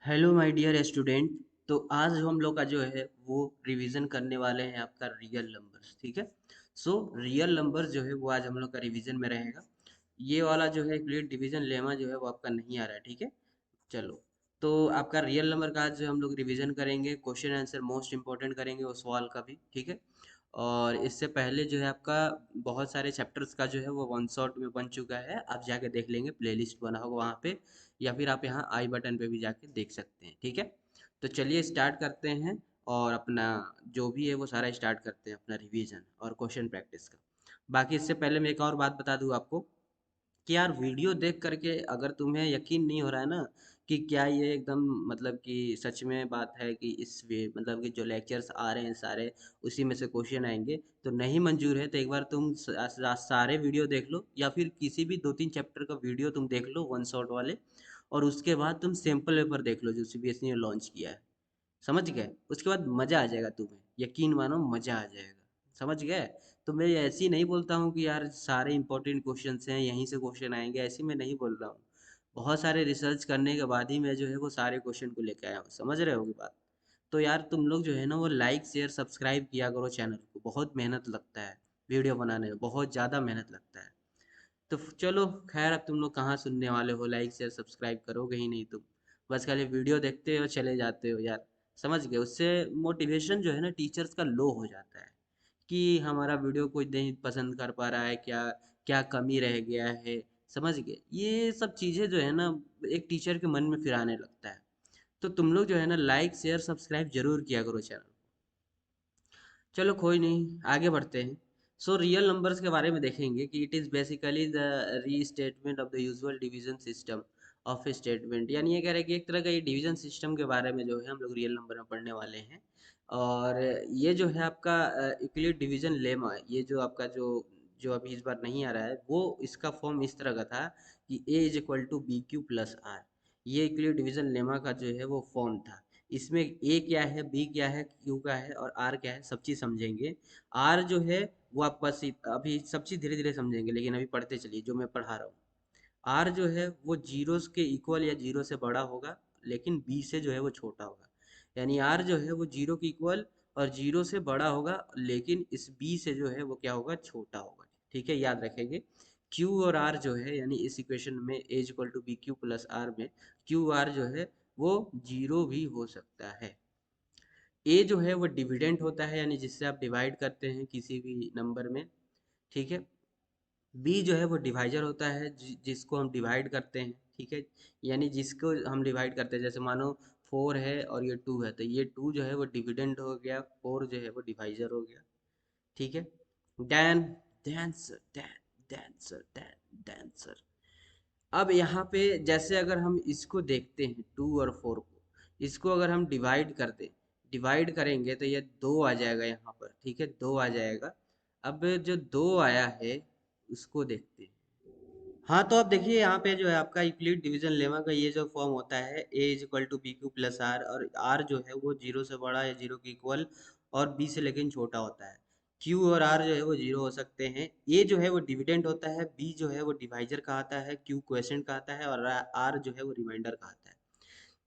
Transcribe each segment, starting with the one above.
Hello my dear student. तो आज हम लोग का जो है वो रिवीजन करने वाले हैं आपका रियल नंबर्स। ठीक है। सो रियल नंबर्स जो है वो आज हम लोग का रिवीजन में रहेगा। ये वाला जो है क्लियर डिवीजन लेमा जो है वो आपका नहीं आ रहा है। ठीक है। चलो, तो आपका रियल नंबर का आज जो हम लोग रिवीजन करेंगे, क्वेश्चन आंसर मोस्ट इंपॉर्टेंट करेंगे उस सवाल का भी। ठीक है। और इससे पहले जो है आपका बहुत सारे चैप्टर्स का जो है वो वन शॉट में बन चुका है, आप जाके देख लेंगे, प्लेलिस्ट बना होगा वहाँ पे, या फिर आप यहाँ आई बटन पे भी जाके देख सकते हैं। ठीक है। तो चलिए स्टार्ट करते हैं और अपना जो भी है वो सारा स्टार्ट करते हैं, अपना रिवीजन और क्वेश्चन प्रैक्टिस का। बाकी इससे पहले मैं एक और बात बता दूँ आपको कि यार वीडियो देख करके अगर तुम्हें यकीन नहीं हो रहा है ना कि क्या ये एकदम मतलब कि सच में बात है कि इस वे मतलब कि जो लेक्चर्स आ रहे हैं सारे उसी में से क्वेश्चन आएंगे, तो नहीं मंजूर है तो एक बार तुम सारे वीडियो देख लो, या फिर किसी भी 2-3 चैप्टर का वीडियो तुम देख लो वन शॉट वाले, और उसके बाद तुम सैंपल पेपर देख लो जो सीबीएसई ने लॉन्च किया है। समझ गए? उसके बाद मज़ा आ जाएगा तुम्हें, यकीन मानो मज़ा आ जाएगा। समझ गए? तो मैं ऐसे ही नहीं बोलता हूँ कि यार सारे इंपॉर्टेंट क्वेश्चंस हैं यहीं से क्वेश्चन आएंगे, ऐसे मैं नहीं बोल रहा हूँ। बहुत सारे रिसर्च करने के बाद ही मैं जो है वो सारे क्वेश्चन को लेके आया हूँ। समझ रहे हो बात? तो यार तुम लोग जो है ना वो लाइक शेयर सब्सक्राइब किया करो चैनल को, बहुत मेहनत लगता है वीडियो बनाने में, बहुत ज़्यादा मेहनत लगता है। तो चलो खैर, अब तुम लोग कहाँ सुनने वाले हो, लाइक शेयर सब्सक्राइब करोगे ही नहीं तुम, बस खाली वीडियो देखते हो चले जाते हो यार। समझ गए? उससे मोटिवेशन जो है ना टीचर्स का लो हो जाता है कि हमारा वीडियो कोई नहीं पसंद कर पा रहा है, क्या क्या कमी रह गया है। समझ गए? ये सब चीज़ें जो है ना एक टीचर के मन में फिर आने लगता है। तो तुम लोग जो है ना लाइक शेयर सब्सक्राइब जरूर किया करो चैनल। चलो कोई नहीं, आगे बढ़ते हैं। सो रियल नंबर्स के बारे में देखेंगे कि it is basically the restatement of the usual division system of statement. यानी ये कह रहे हैं कि एक तरह का ये डिवीजन सिस्टम के बारे में जो है हम लोग रियल नंबर में पढ़ने वाले हैं। और ये जो है आपका यूक्लिड डिवीजन लेमा, ये जो आपका जो जो अभी इस बार नहीं आ रहा है, वो इसका फॉर्म इस तरह का था कि A is equal to B Q plus R. ये यूक्लिड डिवीजन लेमा का जो है वो फॉर्म था। इसमें ए क्या है, बी क्या है, क्यू क्या है और आर क्या है, सब चीज़ समझेंगे। आर जो है वो आप बस अभी सब चीज़ धीरे धीरे समझेंगे, लेकिन अभी पढ़ते चलिए जो मैं पढ़ा रहा हूँ। आर जो है वो जीरो के इक्वल या जीरो से बड़ा होगा, लेकिन बी से जो है वो छोटा होगा। यानी आर जो है वो जीरो के इक्वल और जीरो से बड़ा होगा, लेकिन इस बी से जो है वो क्या होगा, छोटा होगा। ठीक है, याद रखेंगे। क्यू और आर जो है यानी इस इक्वेशन में A equal to B Q plus R में क्यू आर जो है वो जीरो भी हो सकता है। ए जो है वो डिविडेंट होता है, यानी जिससे आप डिवाइड करते हैं किसी भी नंबर में। ठीक है। बी जो है वो डिवाइजर होता है, जिसको हम डिवाइड करते हैं। ठीक है। यानी जिसको हम डिवाइड करते हैं, जैसे मानो 4 है और ये 2 है, तो ये 2 जो है वो डिविडेंट हो गया, 4 जो है वो डिवाइजर हो गया। ठीक है। Dan Dan sir Dan Dan sir Dan Dan sir. अब यहाँ पे जैसे अगर हम इसको देखते हैं 2 और 4 को, इसको अगर हम डिवाइड कर दें, डिवाइड करेंगे तो ये 2 आ जाएगा यहाँ पर। ठीक है, 2 आ जाएगा। अब जो 2 आया है उसको देखते हैं। हाँ, तो अब देखिए यहाँ पे जो है आपका यूक्लिड डिवीजन लेमा का ये जो फॉर्म होता है A is equal to B Q plus R, और आर जो है वो जीरो से बड़ा या जीरो के इक्वल और बी से लेकिन छोटा होता है। क्यू और आर जो है वो जीरो हो सकते हैं। ए जो है वो डिविडेंड होता है, बी जो है वो डिवाइजर कहता है, क्यू क्वेश्चन कहता है और आर जो है वो रिमाइंडर कहता है।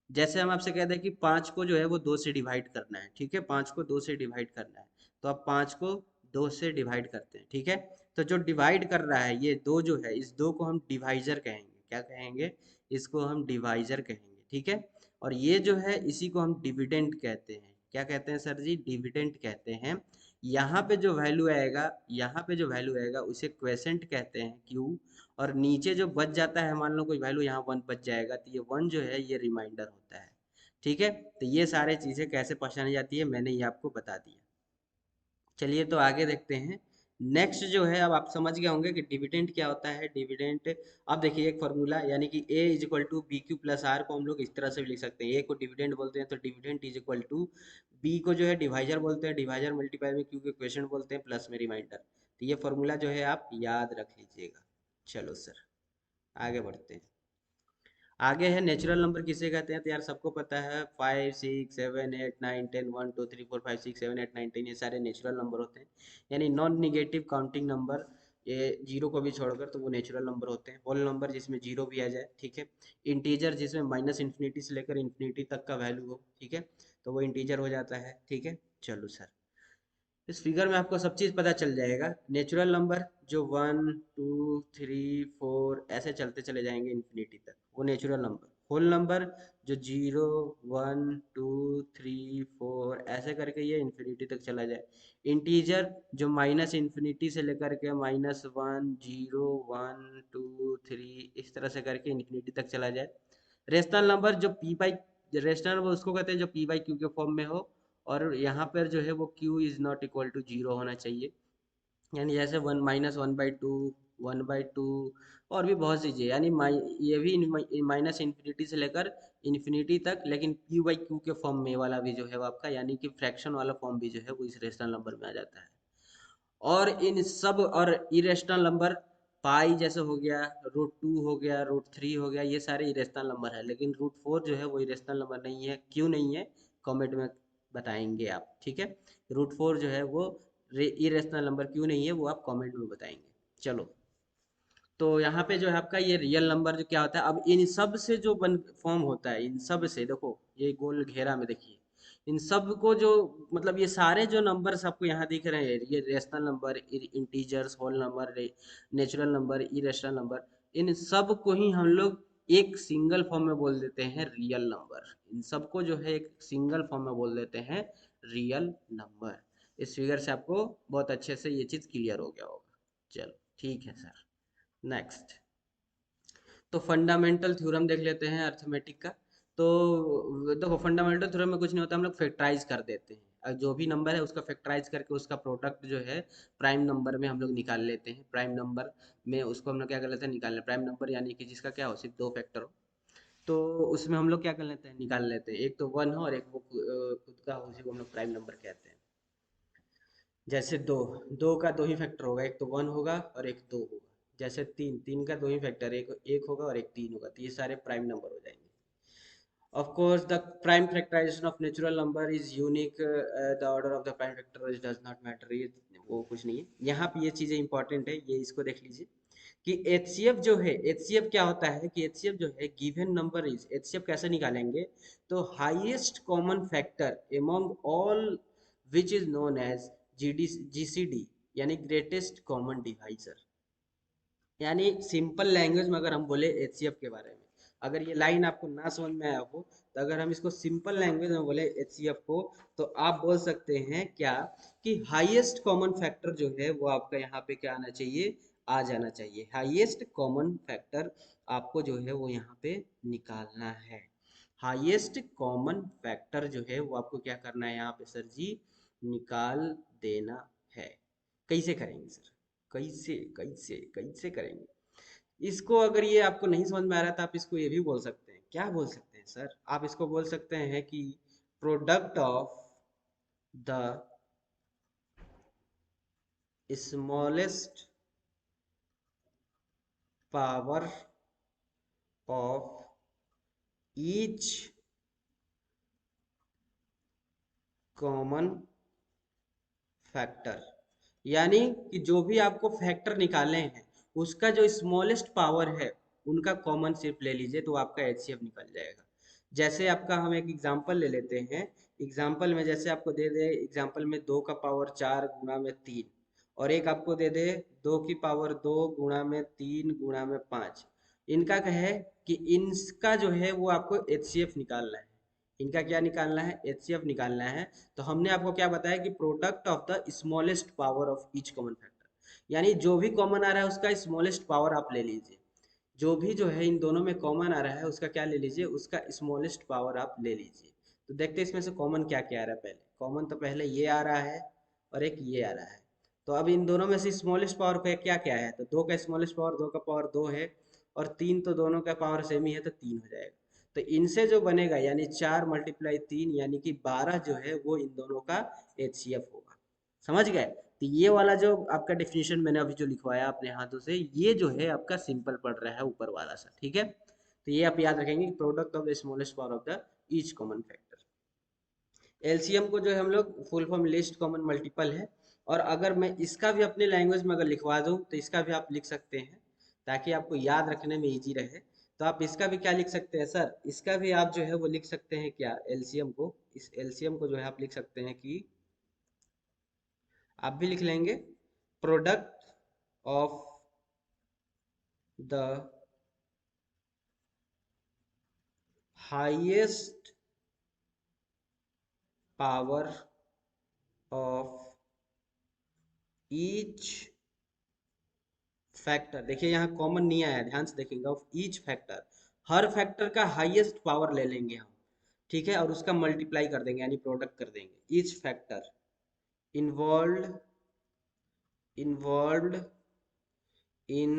जैसे हम आपसे कहते हैं कि 5 को जो है वो 2 से डिवाइड करना है। ठीक है, 5 को 2 से डिवाइड करना है, तो अब 5 को 2 से डिवाइड करते हैं। ठीक है। तो जो डिवाइड कर रहा है ये 2 जो है, इस 2 को हम डिवाइजर कहेंगे। क्या कहेंगे? इसको हम डिवाइजर कहेंगे। ठीक है। और ये जो है इसी को हम डिविडेंड कहते हैं। क्या कहते हैं सर जी? डिविडेंड कहते हैं। यहाँ पे जो वैल्यू आएगा, यहाँ पे जो वैल्यू आएगा उसे क्वेसेंट कहते हैं, क्यू। और नीचे जो बच जाता है, मान लो कोई वैल्यू यहाँ 1 बच जाएगा, तो ये 1 जो है ये रिमाइंडर होता है। ठीक है। तो ये सारे चीज़ें कैसे पहचानी जाती है मैंने ये आपको बता दिया। चलिए तो आगे देखते हैं। नेक्स्ट जो है, अब आप समझ गए होंगे कि डिविडेंड क्या होता है। डिविडेंड, अब देखिए एक फॉर्मूला, यानी कि A is equal to B Q plus R को हम लोग इस तरह से भी लिख सकते हैं। ए को डिविडेंड बोलते हैं तो dividend is equal to, B को जो है डिवाइजर बोलते हैं, डिवाइजर मल्टीप्लाई में क्यू के क्वेश्चन बोलते हैं, प्लस में रिमाइंडर। तो ये फॉर्मूला जो है आप याद रख लीजिएगा। चलो सर, आगे बढ़ते हैं। आगे है नेचुरल नंबर किसे कहते हैं, तो यार सबको पता है 5 6 7 8 9 10 1 2 3 4 5 6 7 8 9 10, ये सारे नेचुरल नंबर होते हैं, यानी नॉन निगेटिव काउंटिंग नंबर। ये जीरो को भी छोड़कर तो वो नेचुरल नंबर होते हैं। होल नंबर जिसमें जीरो भी आ जाए, ठीक है। इंटीजर जिसमें माइनस इन्फिनिटी से लेकर इन्फिनिटी तक का वैल्यू हो, ठीक है, तो वो इंटीजर हो जाता है, ठीक है। चलो सर, इस फिगर में आपको सब चीज़ पता चल जाएगा। नेचुरल नंबर जो 1 2 3 4 ऐसे चलते चले जाएंगे इन्फिनिटी तक, वो नेचुरल नंबर। होल नंबर जो 0 1 2 3 4 ऐसे करके ये इन्फिनिटी तक चला जाए। इंटीजर जो माइनस इन्फिनिटी से लेकर के -1 0 1 2 3 इस तरह से करके इन्फिनिटी तक चला जाए। रेशनल नंबर जो पी बाई, रेशनल नंबर उसको कहते हैं जो पी बाई क्यू के फॉर्म में हो, और यहाँ पर जो है वो q is not equal to zero होना चाहिए। यानी जैसे 1 - 1/2, 1/2 और भी बहुत सी चीज़ें, यानी ये भी माइनस इन्फिनिटी से लेकर इन्फिनिटी तक, लेकिन p बाई क्यू के फॉर्म में वाला भी जो है वो आपका, यानी कि फ्रैक्शन वाला फॉर्म भी जो है वो इस रेशनल नंबर में आ जाता है। और इन सब और इरेशनल नंबर, पाई जैसे हो गया, √2 हो गया, √3 हो गया, ये सारे इरेशनल नंबर है, लेकिन √4 जो है वो इरेशनल नंबर नहीं है। क्यों नहीं है, कमेंट में बताएंगे आप, ठीक है। √4 जो है वो इरेशनल नंबर क्यों नहीं है, वो आप कमेंट में बताएंगे। चलो, तो यहाँ पे जो है आपका ये रियल नंबर जो क्या होता है, अब इन सब से जो बन फॉर्म होता है, इन सब से देखो, ये गोल घेरा में देखिए, इन सब को जो, मतलब ये सारे जो नंबर्स आपको यहाँ दिख रहे हैं, ये rational number, integers, whole number, natural number, irrational number, इन सब को ही हम लोग एक सिंगल फॉर्म में बोल देते हैं रियल नंबर। इन सबको जो है एक सिंगल फॉर्म में बोल देते हैं रियल नंबर। इस फिगर से आपको बहुत अच्छे से ये चीज़ क्लियर हो गया होगा। चलो ठीक है सर, नेक्स्ट। तो फंडामेंटल थ्योरम देख लेते हैं अर्थमेटिक का। तो देखो, फंडामेंटल थ्योरम में कुछ नहीं होता, हम लोग फैक्टराइज कर देते हैं, और जो भी नंबर है उसका फैक्टराइज करके उसका प्रोडक्ट जो है प्राइम नंबर में हम लोग निकाल लेते हैं। प्राइम नंबर में उसको हम लोग क्या कर लेते हैं, निकाल लेते हैं प्राइम नंबर, यानी कि जिसका क्या हो, सिर्फ दो फैक्टर हो, तो उसमें हम लोग क्या कर लेते हैं, निकाल लेते हैं। एक तो वन हो और एक वो खुद का हो, उसी को हम लोग प्राइम नंबर कहते हैं। जैसे दो, दो का दो ही फैक्टर होगा, एक तो वन होगा और एक दो होगा। जैसे तीन, तीन का दो ही फैक्टर, एक एक होगा और एक तीन होगा, तो ये सारे प्राइम नंबर हो जाएंगे। Of course, the prime factorization of natural number is unique. The order of the prime factor does not matter. ये वो कुछ नहीं है, यहाँ पे ये चीज़ें इंपॉर्टेंट है, ये इसको देख लीजिए कि HCF जो है, HCF क्या होता है कि HCF जो है गिवन नंबर इज, HCF कैसे निकालेंगे, तो highest common factor among all which is known as GCD, यानी ग्रेटेस्ट कॉमन डिवाइजर। यानी सिंपल लैंग्वेज में अगर हम बोले HCF के बारे में, अगर ये लाइन आपको ना समझ में आया हो, तो अगर हम इसको सिंपल लैंग्वेज में बोले HCF को, तो आप बोल सकते हैं क्या, कि हाईएस्ट कॉमन फैक्टर जो है वो आपका यहाँ पे क्या आना चाहिए, आ जाना चाहिए। हाईएस्ट कॉमन फैक्टर आपको जो है वो यहाँ पे निकालना है। हाईएस्ट कॉमन फैक्टर जो है वो आपको क्या करना है यहाँ पे सर जी, निकाल देना है। कैसे करेंगे सर, कैसे कैसे कैसे करेंगे इसको? अगर ये आपको नहीं समझ में आ रहा, तो आप इसको ये भी बोल सकते हैं, क्या बोल सकते हैं सर, आप इसको बोल सकते हैं कि product of the smallest power of each common factor. यानी कि जो भी आपको फैक्टर निकालने हैं, उसका जो स्मॉलेस्ट पावर है, उनका कॉमन सिर्फ ले लीजिए, तो आपका HCF निकल जाएगा। जैसे आपका हम एक एग्जांपल ले लेते हैं। एग्जांपल में जैसे आपको दे दे, एग्जांपल में 2 का पावर 4 गुणा में 3, और एक आपको दे दे 2 की पावर 2 गुणा में 3 गुणा में 5। इनका कहे कि इनका जो है वो आपको HCF निकालना है। इनका क्या निकालना है, HCF निकालना है। तो हमने आपको क्या बताया कि product of the smallest power of each common factor, यानी जो भी कॉमन आ रहा है उसका स्मॉलेस्ट पावर आप ले लीजिए। जो भी जो है इन दोनों में कॉमन आ रहा है उसका क्या ले लीजिए, उसका स्मॉलेस्ट पावर आप ले लीजिए। तो देखते हैं इसमें से कॉमन क्या क्या आ रहा है। पहले कॉमन तो पहले ये आ रहा है और एक ये आ रहा है। तो अब इन दोनों में से स्मॉलेस्ट पावर का क्या क्या है, तो 2 का स्मॉलेस्ट पावर 2 का पावर 2 है, और 3 तो दोनों का पावर सेम ही है, तो 3 हो जाएगा। तो इनसे जो बनेगा, यानी 4 × 3 यानी कि 12 जो है वो इन दोनों का HCF होगा। समझ गए? तो ये वाला जो आपका डेफिनेशन मैंने अभी जो लिखवाया अपने हाथों से, ये जो है आपका सिंपल पड़ रहा है ऊपर वाला सा, ठीक है। तो ये आप याद रखेंगे, product of the smallest power of the each common factor. LCM को जो है हम लोग full form list common multiple है, और अगर मैं इसका भी अपने लैंग्वेज में अगर लिखवा दूँ तो इसका भी आप लिख सकते हैं, ताकि आपको याद रखने में ईजी रहे। तो आप इसका भी क्या लिख सकते हैं सर, इसका भी आप जो है वो लिख सकते हैं क्या, एलसीएम को, इस एलसीएम को जो है आप लिख सकते हैं कि आप भी लिख लेंगे product of the highest power of each factor. देखिए यहाँ कॉमन नहीं आया, ध्यान से देखेंगे, of each factor, her factor का हाईएस्ट पावर ले लेंगे हम, ठीक है, और उसका मल्टीप्लाई कर देंगे यानी प्रोडक्ट कर देंगे, each factor involve involve in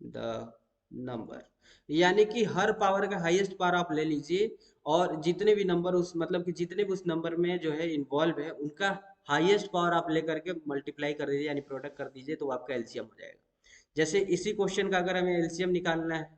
the number, यानी कि हर पावर का हाईएस्ट पावर आप ले लीजिए, और जितने भी नंबर उस मतलब कि जितने भी उस नंबर में जो है इन्वॉल्व है उनका हाईएस्ट पावर आप लेकर के मल्टीप्लाई कर दीजिए यानी प्रोडक्ट कर दीजिए, तो आपका एलसीएम हो जाएगा। जैसे इसी क्वेश्चन का अगर हमें एलसीएम निकालना है,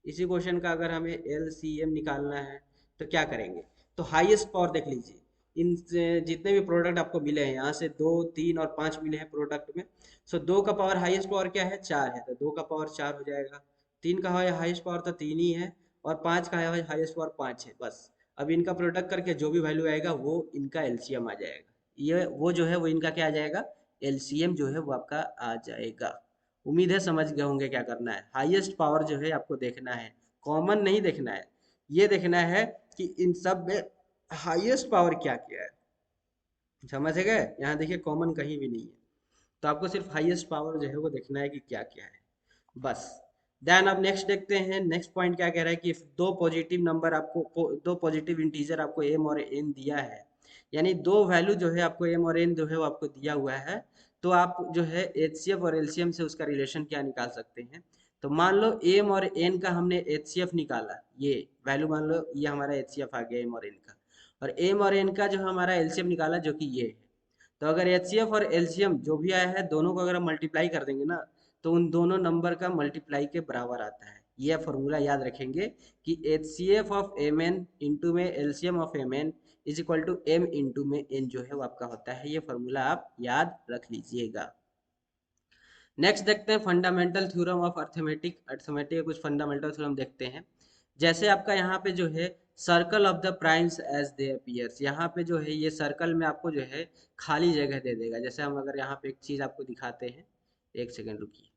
इसी क्वेश्चन का अगर हमें एलसीएम निकालना है तो क्या करेंगे, तो हाईएस्ट पावर देख लीजिए, इन जितने भी प्रोडक्ट आपको मिले हैं यहाँ से 2, 3 और 5 मिले हैं प्रोडक्ट में। सो 2 का पावर हाईएस्ट पावर क्या है, 4 है, तो 2 का पावर 4 हो जाएगा। 3 का हाईएस्ट पावर तो 3 ही है, और 5 का हाईएस्ट पावर 5 है, बस। अब इनका प्रोडक्ट करके जो भी वैल्यू आएगा वो इनका एलसीएम आ जाएगा, ये वो जो है वो इनका क्या आ जाएगा, एलसीएम जो है वो आपका आ जाएगा। उम्मीद है समझ गए होंगे क्या करना है, हाईएस्ट पावर जो है आपको देखना है, कॉमन नहीं देखना है, ये देखना है कि इन सब में हाईएस्ट पावर क्या क्या है, समझ गए। यहाँ देखिए कॉमन कहीं भी नहीं है, तो आपको सिर्फ हाईएस्ट पावर जो है वो देखना है कि क्या क्या है, बस। देन अब नेक्स्ट देखते हैं, नेक्स्ट पॉइंट क्या कह रहा है कि दो पॉजिटिव नंबर आपको, दो पॉजिटिव इंटीजर आपको एम और एन दिया है, यानी दो वैल्यू जो है आपको एम और एन जो है वो आपको दिया हुआ है, तो आप जो है एचसीएफ और एलसीएम से उसका रिलेशन क्या निकाल सकते हैं। तो मान लो एम और एन का हमने एचसीएफ निकाला, ये वैल्यू मान लो ये हमारा एचसीएफ आ गया एम और एन का, और एम और एन का जो हमारा एलसीएम निकाला जो कि ये है। तो अगर एचसीएफ और एलसीएम जो भी आया है दोनों को अगर हम मल्टीप्लाई कर देंगे ना, तो उन दोनों नंबर का मल्टीप्लाई के बराबर आता है। यह फॉर्मूला याद रखेंगे कि H C F of M N into में LCM of M N is equal to M into में एन जो है वो आपका होता है, ये फॉर्मूला आप याद रख लीजिएगा। नेक्स्ट देखते हैं fundamental theorem of arithmetic, arithmetic के कुछ फंडामेंटल थ्योरम देखते हैं। जैसे आपका यहाँ पे जो है circle of the primes as they appears, यहाँ पे जो है ये सर्कल में आपको जो है खाली जगह दे देगा। जैसे हम अगर यहाँ पे एक चीज आपको दिखाते हैं, एक सेकेंड रुकिए,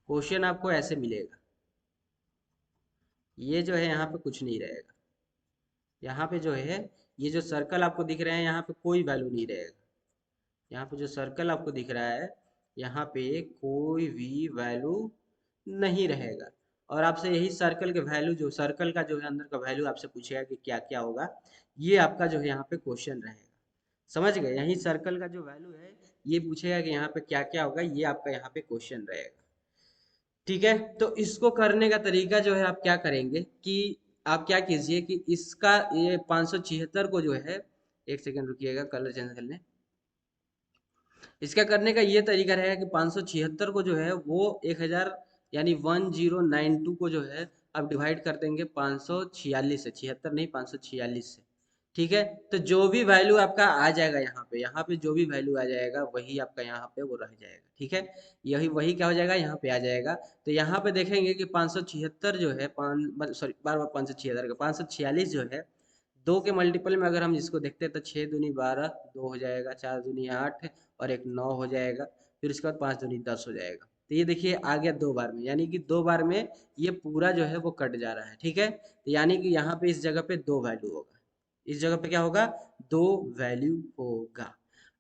क्वेश्चन आपको ऐसे मिलेगा, ये जो है यहाँ पे कुछ नहीं रहेगा, यहाँ पे जो है ये जो सर्कल आपको दिख रहे हैं यहाँ पे कोई वैल्यू नहीं रहेगा, यहाँ पे जो सर्कल आपको दिख रहा है यहाँ पे कोई भी वैल्यू नहीं रहेगा, और आपसे यही सर्कल के वैल्यू, जो सर्कल का जो है अंदर का वैल्यू आपसे पूछेगा कि क्या क्या होगा, ये आपका जो है यहाँ पे क्वेश्चन रहेगा। समझ गए, यही सर्कल का जो वैल्यू है ये पूछेगा कि यहाँ पे क्या क्या होगा, ये आपका यहाँ पे क्वेश्चन रहेगा। ठीक है, तो इसको करने का तरीका जो है आप क्या करेंगे कि आप क्या कीजिए कि इसका ये 576 को जो है, एक सेकंड रुकिएगा कलर चेंज कर लें। इसका करने का ये तरीका रहेगा कि 576 को जो है वो 1000 यानी 1092 को जो है आप डिवाइड कर देंगे 546 से, 76 नहीं 546 से। ठीक है, तो जो भी वैल्यू आपका आ जाएगा यहाँ पे जो भी वैल्यू आ जाएगा वही आपका यहाँ पे वो रह जाएगा। ठीक है, यही वही क्या हो जाएगा यहाँ पे आ जाएगा। तो यहाँ पे देखेंगे कि 576 जो है, पाँच सॉरी बार बार 576 का 546 जो है, दो के मल्टीपल में अगर हम इसको देखते हैं तो 6 दूनी 12, 2 हो जाएगा, 4 दूनी 8 और एक 9 हो जाएगा, फिर उसके बाद 5 दूनी 10 हो जाएगा। तो ये देखिए आ गया 2 बार में, यानी कि 2 बार में ये पूरा जो है वो कट जा रहा है। ठीक है, तो यानी कि यहाँ पे इस जगह पे 2 वैल्यू होगा, इस जगह पे क्या होगा, 2 वैल्यू होगा।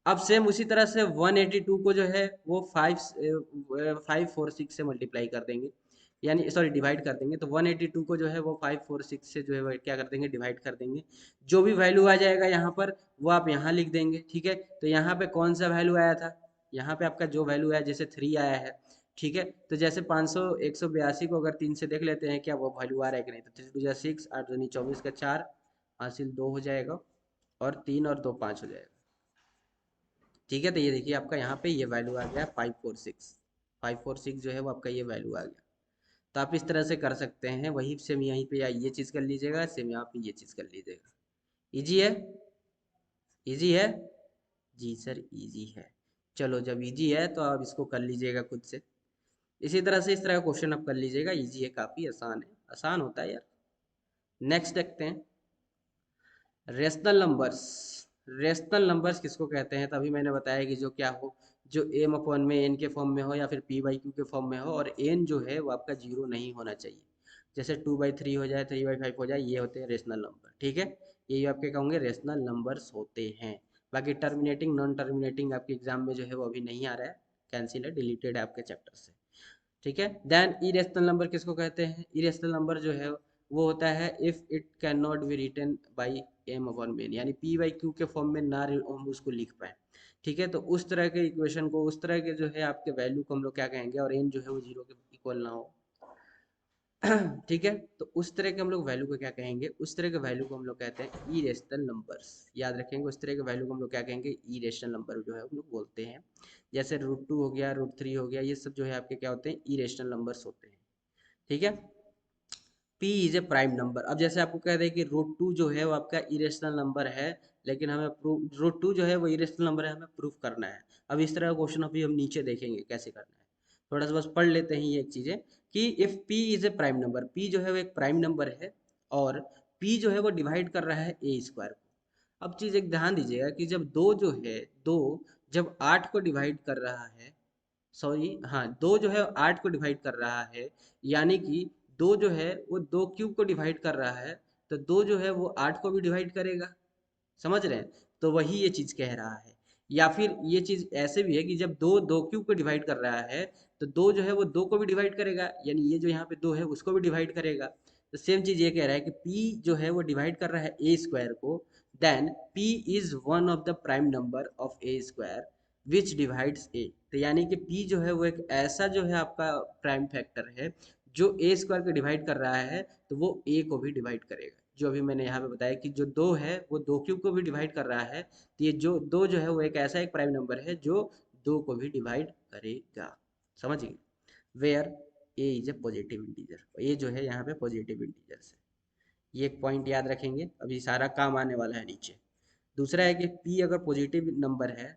अब सेम उसी तरह से 182 को जो है वो 546 से मल्टीप्लाई कर देंगे, यानी सॉरी डिवाइड कर देंगे। तो 182 को जो है वो 546 से जो है वो क्या कर देंगे, डिवाइड कर देंगे। जो भी वैल्यू आ जाएगा यहाँ पर वो आप यहाँ लिख देंगे। ठीक है, तो यहाँ पे कौन सा वैल्यू आया था, यहाँ पे आपका जो वैल्यू आया जैसे 3 आया है। ठीक है, तो जैसे 500 182 को अगर 3 से देख लेते हैं क्या वो वैल्यू आ रहा है कि नहीं, तो 3 2 6, 8 दूनी 24 का 4 हासिल 2 हो जाएगा, और 3 और 2 5 हो जाएगा। ठीक है, तो ये देखिए आपका यहाँ पे ये वैल्यू आ गया 546 जो है वो आपका ये वैल्यू आ गया। तो आप इस तरह से कर सकते हैं, वही सेम यहीं पे या ये चीज़ कर लीजिएगा, सेम यहाँ पे ये चीज़ कर लीजिएगा। इजी है, इजी है जी सर, इजी है। चलो जब इजी है तो आप इसको कर लीजिएगा खुद से। इसी तरह से इस तरह का क्वेश्चन आप कर लीजिएगा, इजी है, काफ़ी आसान है, आसान होता है यार। नेक्स्ट देखते हैं, रेशनल नंबर्स। रेशनल नंबर्स किसको कहते हैं? तभी मैंने बताया कि जो क्या हो, जो एम अपॉन में एन के फॉर्म में हो या फिर पी बाई क्यू के फॉर्म में हो, और एन जो है वो आपका जीरो नहीं होना चाहिए। जैसे 2/3 हो जाए, 3/5 हो जाए, ये होते हैं रेशनल नंबर, ठीक है। ये आपके क्या होंगे? रेशनल नंबर्स होते हैं। बाकी टर्मिनेटिंग नॉन टर्मिनेटिंग आपके एग्जाम में जो है वो अभी नहीं आ रहा है, कैंसिल है, डिलीटेड है आपके चैप्टर से, ठीक है। देन इरेशनल नंबर किसको कहते हैं? इरेशनल नंबर जो है वो होता है if it can not be written by M upon N, यानी पी बाई क्यू के फॉर्म में ना हम उसको लिख पाए, ठीक है। तो उस तरह के इक्वेशन को, उस तरह के जो है आपके वैल्यू को हम लोग क्या कहेंगे, और एन जो है वो जीरो के इक्वल ना हो, ठीक है। तो उस तरह के हम लोग वैल्यू को क्या कहेंगे? उस तरह के वैल्यू को हम लोग कहते हैं इरेशनल नंबर्स। याद रखेंगे, उस तरह के वैल्यू को हम लोग क्या कहेंगे? इरेशनल नंबर जो है हम लोग बोलते हैं। जैसे √2 हो गया, √3 हो गया, ये सब जो है आपके क्या होते हैं? इरेशनल नंबर्स होते हैं, ठीक है। P is a prime number. अब जैसे आपको कह रहे हैं कि √2 जो है वो आपका इरेशनल नंबर है, लेकिन हमें प्रूव, √2 जो है वो इरेशनल नंबर है, हमें प्रूफ करना है। अब इस तरह का क्वेश्चन अभी हम नीचे देखेंगे कैसे करना है। थोड़ा सा बस पढ़ लेते हैं ये एक चीजें, कि if P is a prime number, P जो है वो एक प्राइम नंबर है, और P जो है वो डिवाइड कर रहा है ए स्क्वायर को। अब चीज एक ध्यान दीजिएगा कि जब दो जो है, दो जब 8 को डिवाइड कर रहा है, सॉरी हाँ, दो जो है 8 को डिवाइड कर रहा है, यानी कि दो जो है वो दो क्यूब को डिवाइड कर रहा है, तो दो जो है वो 8 को भी डिवाइड करेगा। समझ रहे हैं? तो वही ये चीज कह रहा है। या फिर ये चीज ऐसे भी है कि जब दो दो क्यूब को डिवाइड कर रहा है, तो दो जो है वो दो को भी डिवाइड करेगा, यानी ये जो यहाँ पे दो है उसको भी डिवाइड करेगा। तो सेम चीज ये कह रहा है कि पी जो है वो डिवाइड कर रहा है ए स्क्वायर को, then P is one of the prime number of A square which divides A. तो यानी कि पी जो है वो एक ऐसा जो है आपका प्राइम फैक्टर है जो ए स्क्वायर को डिवाइड कर रहा है, तो वो ए को भी डिवाइड करेगा। जो अभी मैंने यहाँ पे बताया कि जो दो है वो दो क्यूब को भी डिवाइड कर रहा है, तो ये जो दो जो है वो एक ऐसा एक प्राइम नंबर है जो दो को भी डिवाइड करेगा। समझिए, where A is a positive integer, A जो है यहाँ पे पॉजिटिव इंटीजर है। ये एक पॉइंट याद रखेंगे, अभी सारा काम आने वाला है नीचे। दूसरा है कि p अगर पॉजिटिव नंबर है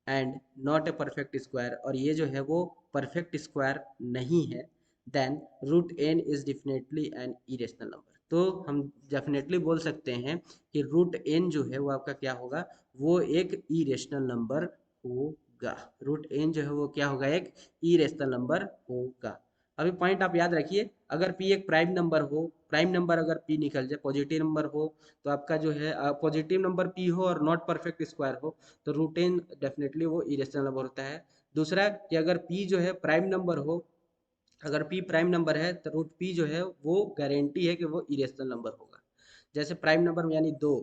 and not a perfect square, और ये जो है वो परफेक्ट स्क्वायर नहीं है, then √n is definitely an irrational number. तो हम डेफिनेटली बोल सकते हैं कि √n जो है वो आपका क्या होगा? वो एक इरेशनल नंबर होगा। √n जो है वो क्या होगा? एक इरेशनल नंबर होगा। अभी पॉइंट आप याद रखिए, अगर p एक प्राइम नंबर हो, प्राइम नंबर अगर p निकल जाए, पॉजिटिव नंबर हो, तो आपका जो है पॉजिटिव नंबर p हो और नॉट परफेक्ट स्क्वायर हो, तो √n डेफिनेटली वो इरेशनल नंबर होता है। दूसरा कि अगर p जो है प्राइम नंबर हो, अगर p प्राइम नंबर है तो √p जो है वो गारंटी है कि वो इरेशनल नंबर होगा। जैसे प्राइम नंबर यानी दो,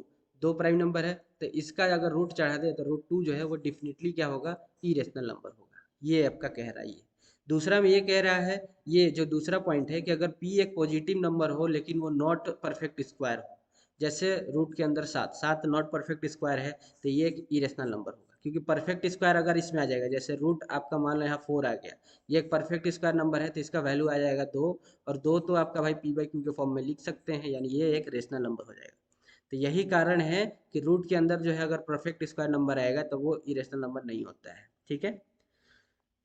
दो प्राइम नंबर है, तो इसका अगर रूट चढ़ा दे तो √2 जो है वो डेफिनेटली क्या होगा? इरेशनल नंबर होगा। ये आपका कह रहा है ये। दूसरा में ये कह रहा है, ये जो दूसरा पॉइंट है कि अगर p एक पॉजिटिव नंबर हो लेकिन वो नॉट परफेक्ट स्क्वायर हो, जैसे रूट के अंदर 7, 7 नॉट परफेक्ट स्क्वायर है, तो ये एक इरेशनल नंबर होगा, क्योंकि परफेक्ट स्क्वायर अगर इसमें आ जाएगा, जैसे रूट आपका मान लो यहाँ 4 आ गया, ये एक परफेक्ट स्क्वायर नंबर है, तो इसका वैल्यू आ जाएगा 2, और 2 तो आपका भाई p बाई क्यू के फॉर्म में लिख सकते हैं, यानी ये एक रेशनल नंबर हो जाएगा। तो यही कारण है कि रूट के अंदर जो है अगर परफेक्ट स्क्वायर नंबर आएगा तो वो इरेशनल नंबर नहीं होता है, ठीक है।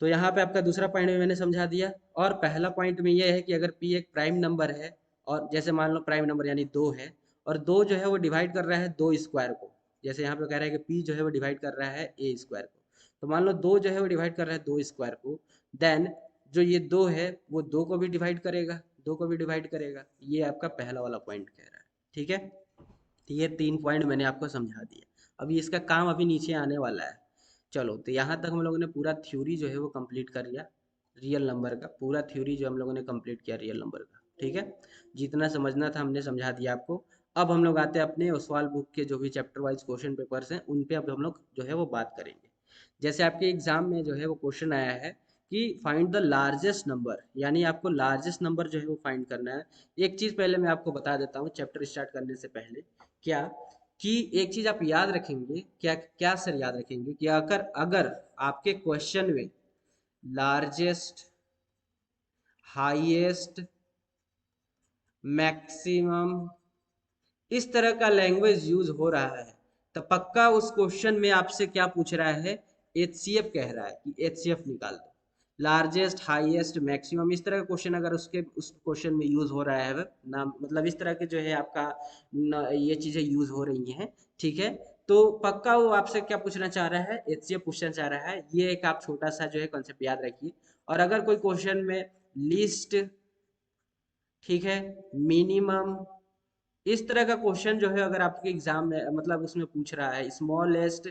तो यहाँ पे आपका दूसरा पॉइंट भी मैंने समझा दिया, और पहला पॉइंट में ये है कि अगर p एक प्राइम नंबर है, और जैसे मान लो प्राइम नंबर यानी दो है, और दो जो है वो डिवाइड कर रहा है दो स्क्वायर को, जैसे यहाँ पे कह रहा है कि p जो है वो डिवाइड कर रहा है ए स्क्वायर को, तो मान लो दो जो है वो डिवाइड कर रहा है दो स्क्वायर को, देन जो ये दो है वो दो को भी डिवाइड करेगा, दो को भी डिवाइड करेगा। ये आपका पहला वाला पॉइंट कह रहा है, ठीक है। तो ये 3 पॉइंट मैंने आपको समझा दिया। अभी इसका काम अभी नीचे आने वाला है। चलो, तो यहाँ तक हम लोगों ने पूरा थ्योरी जो है वो कंप्लीट कर लिया, रियल नंबर का पूरा थ्योरी जो हम लोगों ने कंप्लीट किया रियल नंबर का, ठीक है। जितना समझना था हमने समझा दिया आपको। अब हम लोग आते हैं अपने ओसवाल बुक के जो भी चैप्टर वाइज क्वेश्चन पेपर्स हैं उन पे अब हम लोग जो है वो बात करेंगे। जैसे आपके एग्जाम में जो है वो क्वेश्चन आया है कि फाइंड द लार्जेस्ट नंबर, यानी आपको लार्जेस्ट नंबर जो है वो फाइंड करना है। एक चीज़ पहले मैं आपको बता देता हूँ चैप्टर स्टार्ट करने से पहले, क्या कि एक चीज आप याद रखेंगे, क्या क्या सर याद रखेंगे, कि अगर अगर आपके क्वेश्चन में लार्जेस्ट, हाईएस्ट, मैक्सिमम इस तरह का लैंग्वेज यूज हो रहा है, तो पक्का उस क्वेश्चन में आपसे क्या पूछ रहा है HCF कह रहा है कि HCF निकाल दो, लार्जेस्ट हाईएस्ट मैक्सिमम, इस तरह का क्वेश्चन अगर उस क्वेश्चन में यूज हो रहा है ना, मतलब इस तरह के जो है आपका ये चीजें यूज हो रही हैं, ठीक है, तो पक्का वो आपसे क्या पूछना चाह रहा है, HCF पूछना चाह रहा है। ये एक आप छोटा सा जो है कॉन्सेप्ट याद रखिए। और अगर कोई क्वेश्चन में लिस्ट, ठीक है, मिनिमम, इस तरह का क्वेश्चन जो है अगर आपके एग्जाम में मतलब उसमें पूछ रहा है, स्मॉलेस्ट,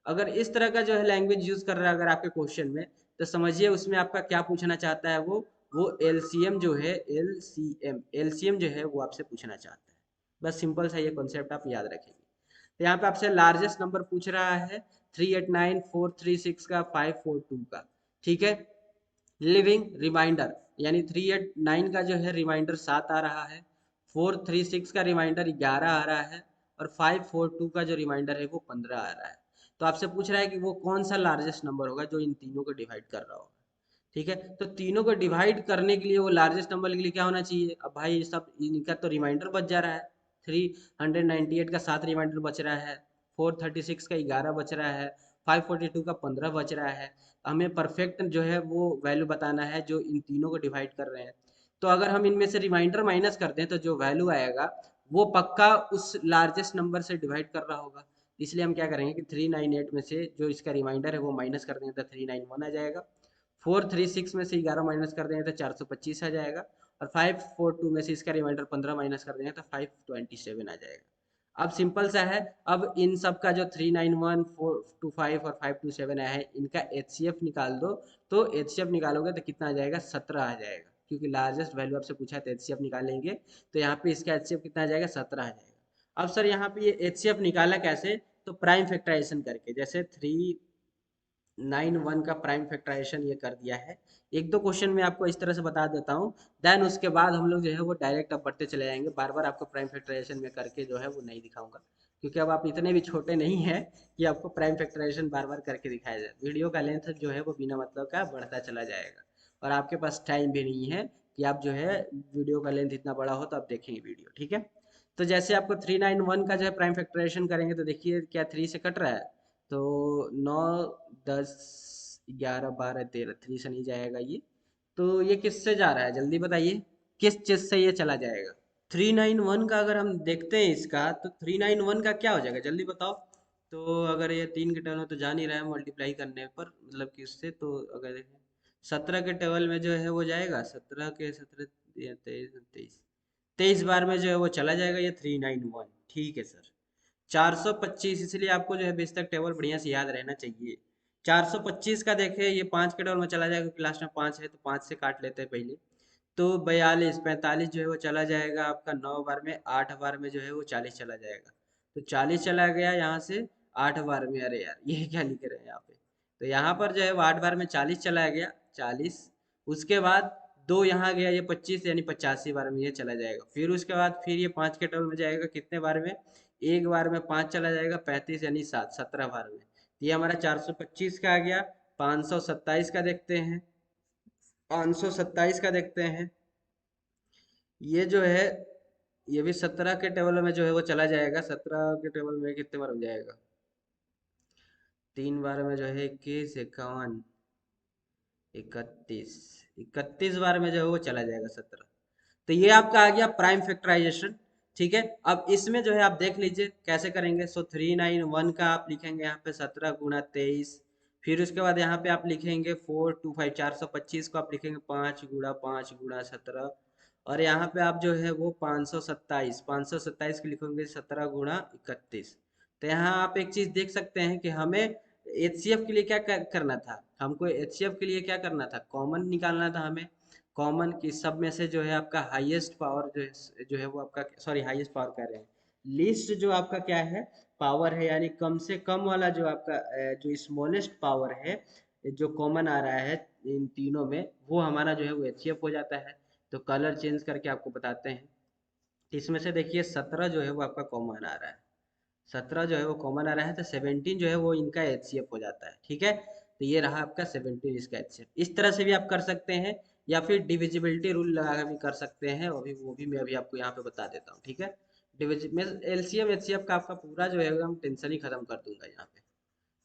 अगर इस तरह का जो है लैंग्वेज यूज कर रहा है अगर आपके क्वेश्चन में, तो समझिए उसमें आपका क्या पूछना चाहता है, वो एलसीएम जो है, एलसीएम जो है वो आपसे पूछना चाहता है। बस सिंपल सा ये कॉन्सेप्ट आप याद रखेंगे। तो यहाँ पे आपसे लार्जेस्ट नंबर पूछ रहा है 389436 का, 542 का, ठीक है। लिविंग रिमाइंडर यानी 389 का जो है रिमाइंडर 7 आ रहा है, 436 का रिमाइंडर 11 आ रहा है, और 542 का जो रिमाइंडर है वो 15 आ रहा है। तो आपसे पूछ रहा है कि वो कौन सा लार्जेस्ट नंबर होगा जो इन तीनों को डिवाइड कर रहा होगा, ठीक है। तो तीनों को डिवाइड करने के लिए वो लार्जेस्ट नंबर के लिए क्या होना चाहिए, अब भाई ये सब इनका तो रिमाइंडर बच जा रहा है, 398 का 7 रिमाइंडर बच रहा है, 436 का 11 बच रहा है, 542 का 15 बच रहा है। हमें परफेक्ट जो है वो वैल्यू बताना है जो इन तीनों को डिवाइड कर रहे हैं। तो अगर हम इनमें से रिमाइंडर माइनस करते हैं तो जो वैल्यू आएगा वो पक्का उस लार्जेस्ट नंबर से डिवाइड कर रहा होगा। इसलिए हम क्या करेंगे कि 398 में से जो इसका रिमाइंडर है वो माइनस कर देंगे तो 391 आ जाएगा, 436 में से 11 माइनस कर देंगे तो 425 आ जाएगा, और 542 में से इसका रिमाइंडर 15 माइनस कर देंगे तो 527 आ जाएगा। अब सिंपल सा है, अब इन सब का जो 391, 425 और 527 आया है इनका HCF निकाल दो। तो HCF निकालोगे तो कितना आ जाएगा, 17 आ जाएगा, क्योंकि लार्जेस्ट वैल्यू आपसे पूछा है तो HCF निकालेंगे। तो यहाँ पे इसका HCF कितना आ जाएगा, 17 आ जाएगा। अब सर यहाँ पे ये HCF निकाला कैसे, तो प्राइम फैक्टराइजेशन करके, जैसे 391 का प्राइम फैक्टराइजेशन ये कर दिया है। एक दो क्वेश्चन में आपको इस तरह से बता देता हूँ, देन उसके बाद हम लोग जो है वो डायरेक्ट अब बढ़ते चले जाएंगे, बार बार आपको प्राइम फैक्टराइजेशन में करके जो है वो नहीं दिखाऊंगा, क्योंकि अब आप इतने भी छोटे नहीं हैं कि आपको प्राइम फैक्टराइजेशन बार बार करके दिखाया जाए। वीडियो का लेंथ जो है वो बिना मतलब का बढ़ता चला जाएगा, और आपके पास टाइम भी नहीं है कि आप जो है वीडियो का लेंथ इतना बड़ा हो तो आप देखेंगे वीडियो, ठीक है। तो जैसे आपको 391 का जो है प्राइम फैक्टराइजेशन करेंगे तो देखिए क्या 3 से कट रहा है, तो 9, 10, 11, 12, 13, 3 से नहीं जाएगा ये, तो ये किससे जा रहा है जल्दी बताइए, किस चीज से ये चला जाएगा। 391 का अगर हम देखते हैं इसका, तो 391 का क्या हो जाएगा जल्दी बताओ। तो अगर ये 3 के टेबल में तो जा नहीं रहा है मल्टीप्लाई करने पर, मतलब किससे, तो अगर देखें 17 के टेबल में जो है वो जाएगा, 17 के 17, 23, 23, 23 बार में जो है वो चला जाएगा ये 391, ठीक है सर। 425, इसलिए आपको जो है बेस तक टेबल बढ़िया से याद रहना चाहिए। 425 का देखे ये 5 के टेबल में चला जाएगा, क्योंकि लास्ट में 5 है तो 5 से काट लेते हैं पहले। तो 42, 45 जो है वो चला जाएगा आपका 9 बार में, 8 बार में जो है वो 40 चला जाएगा। तो 40 चला गया यहाँ से 8 बार में, अरे यार ये क्या लिख रहे हैं यहाँ पे, तो यहाँ पर जो है वो 8 बार में 40 चला गया, 40, उसके बाद दो यहाँ गया ये 25, यानी 85 बार में ये चला जाएगा। फिर उसके बाद फिर ये 5 के टेबल में जाएगा कितने बार में, एक बार में 5 चला जाएगा, 35 यानी 7, 17 बार में। तो ये हमारा 425 का आ गया। 527 का देखते हैं, 527 का देखते हैं, ये जो है ये भी 17 के टेबल में जो है वो चला जाएगा, 17 के टेबल में कितने बार हो जाएगा, 3 बार में जो है 21, 51, 31, 31 बार में जो है वो चला जाएगा 17। तो ये आपका आ गया प्राइम फैक्टराइजेशन, ठीक है। अब इसमें जो है आप देख लीजिए कैसे करेंगे। सो 391 का आप लिखेंगे यहाँ पे 17 × 23, फिर उसके बाद यहाँ पे आप लिखेंगे 425, 425 को आप लिखेंगे 5 × 5 × 17, और यहाँ पे आप जो है वो 527 को लिखेंगे 17 × 31। तो यहाँ आप एक चीज देख सकते हैं कि हमें HCF के लिए क्या करना था, हमको HCF के लिए क्या करना था, कॉमन निकालना था हमें। कॉमन की सब में से जो है आपका हाईएस्ट पावर जो है वो आपका, सॉरी हाईएस्ट पावर कह रहे हैं, लीस्ट जो आपका क्या है, पावर है, यानी कम से कम वाला जो आपका जो स्मॉलेस्ट पावर है जो कॉमन आ रहा है इन तीनों में, वो हमारा जो है वो HCF हो जाता है। तो कलर चेंज करके आपको बताते हैं। इसमें से देखिए 17 जो है वो आपका कॉमन आ रहा है, 17 जो है वो कॉमन आ रहा है, तो 17 जो है वो इनका HCF हो जाता है, ठीक है। तो ये रहा आपका 17 इसका HCF। इस तरह से भी आप कर सकते हैं, या फिर डिविजिबिलिटी रूल लगा के भी कर सकते हैं, वो भी मैं अभी आपको यहाँ पे बता देता हूँ, ठीक है। डिविजि मैं LCM HCF का आपका पूरा जो है हम टेंशन ही खत्म कर दूंगा यहाँ पे।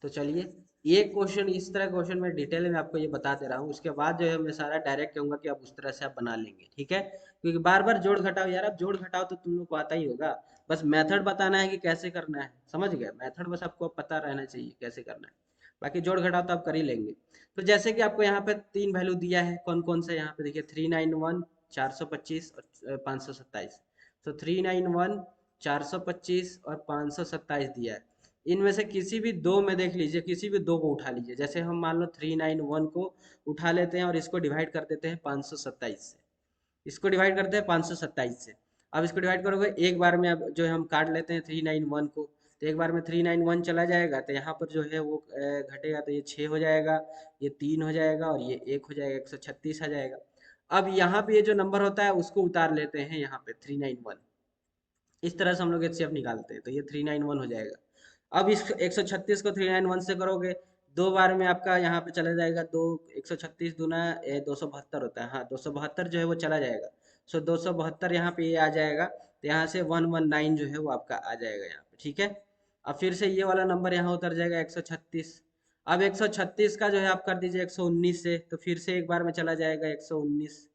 तो चलिए ये क्वेश्चन, इस तरह क्वेश्चन मैं डिटेल में आपको ये बता दे रहा हूँ, उसके बाद जो है मैं सारा डायरेक्ट कहूंगा कि आप उस तरह से आप बना लेंगे, ठीक है। क्योंकि बार बार जोड़ घटाओ यार, अब जोड़ घटाओ तो तुम लोग को आता ही होगा, बस मेथड बताना है कि कैसे करना है, समझ गए, मेथड बस आपको पता रहना चाहिए कैसे करना है, बाकी जोड़ घटाओ तो आप कर ही लेंगे। तो जैसे कि आपको यहाँ पे तीन वैल्यू दिया है, कौन कौन सा, यहाँ पे देखिए 391, 425 और 527। तो 391, 425 और 527 दिया है। इनमें से किसी भी दो में देख लीजिए, किसी भी दो को उठा लीजिए, जैसे हम मान लो 391 को उठा लेते हैं और इसको डिवाइड कर देते हैं 527 से, इसको डिवाइड करते हैं 527 से। अब इसको डिवाइड करोगे एक बार में, अब जो है हम काट लेते हैं 391 को, तो एक बार में 391 चला जाएगा, तो यहाँ पर जो है वो घटेगा, तो ये 6 हो जाएगा, ये 3 हो जाएगा और ये 1 हो जाएगा, 136 आ जाएगा। अब यहाँ पे ये जो नंबर होता है उसको उतार लेते हैं यहाँ पे 391, इस तरह से हम लोग एचसीएफ निकालते हैं, तो ये 391 हो जाएगा। अब इस 136 को 391 से करोगे, दो बार में आपका यहाँ पे चला जाएगा, दो 136 दूना 272 होता है, हाँ 272 जो है वो चला जाएगा। सो 272 यहाँ पे ये आ जाएगा, तो यहाँ से 119 जो है वो आपका आ जाएगा यहाँ पे, ठीक है। अब फिर से ये वाला नंबर यहाँ उतर जाएगा 136। अब 136 का जो है आप कर दीजिए 119 से, तो फिर से एक बार में चला जाएगा 119,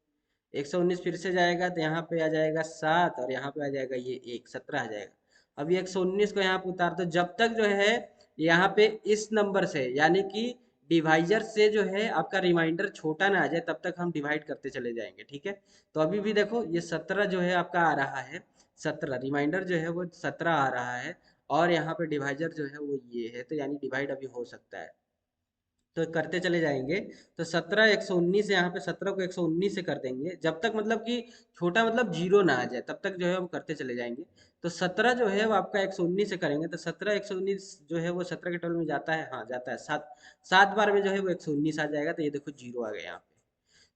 119 फिर से जाएगा, तो यहाँ पे आ जाएगा 7 और यहाँ पे आ जाएगा ये 1, 17 आ जाएगा। अब ये 119 को यहाँ पे उतार दो, जब तक जो है यहाँ पे इस नंबर से यानी कि डिवाइजर से जो है आपका रिमाइंडर छोटा ना आ जाए, तब तक हम डिवाइड करते चले जाएंगे, ठीक है। तो अभी भी देखो ये 17 जो है आपका आ रहा है, 17 रिमाइंडर जो है वो 17 आ रहा है, और यहाँ पे डिवाइजर जो है वो ये है, तो यानी डिवाइड अभी हो सकता है, तो करते चले जाएंगे। तो 17 119 यहाँ पे 17 को 119 से कर देंगे, जब तक मतलब कि छोटा मतलब जीरो ना आ जाए तब तक जो है वो करते चले जाएंगे। तो 17 जो है वो आपका 119 से करेंगे, तो 17 119 जो है वो 17 के टोल में जाता है, हाँ जाता है, सात सात बार में जो है वो 119 आ जाएगा, तो ये देखो जीरो आ गया यहाँ पे।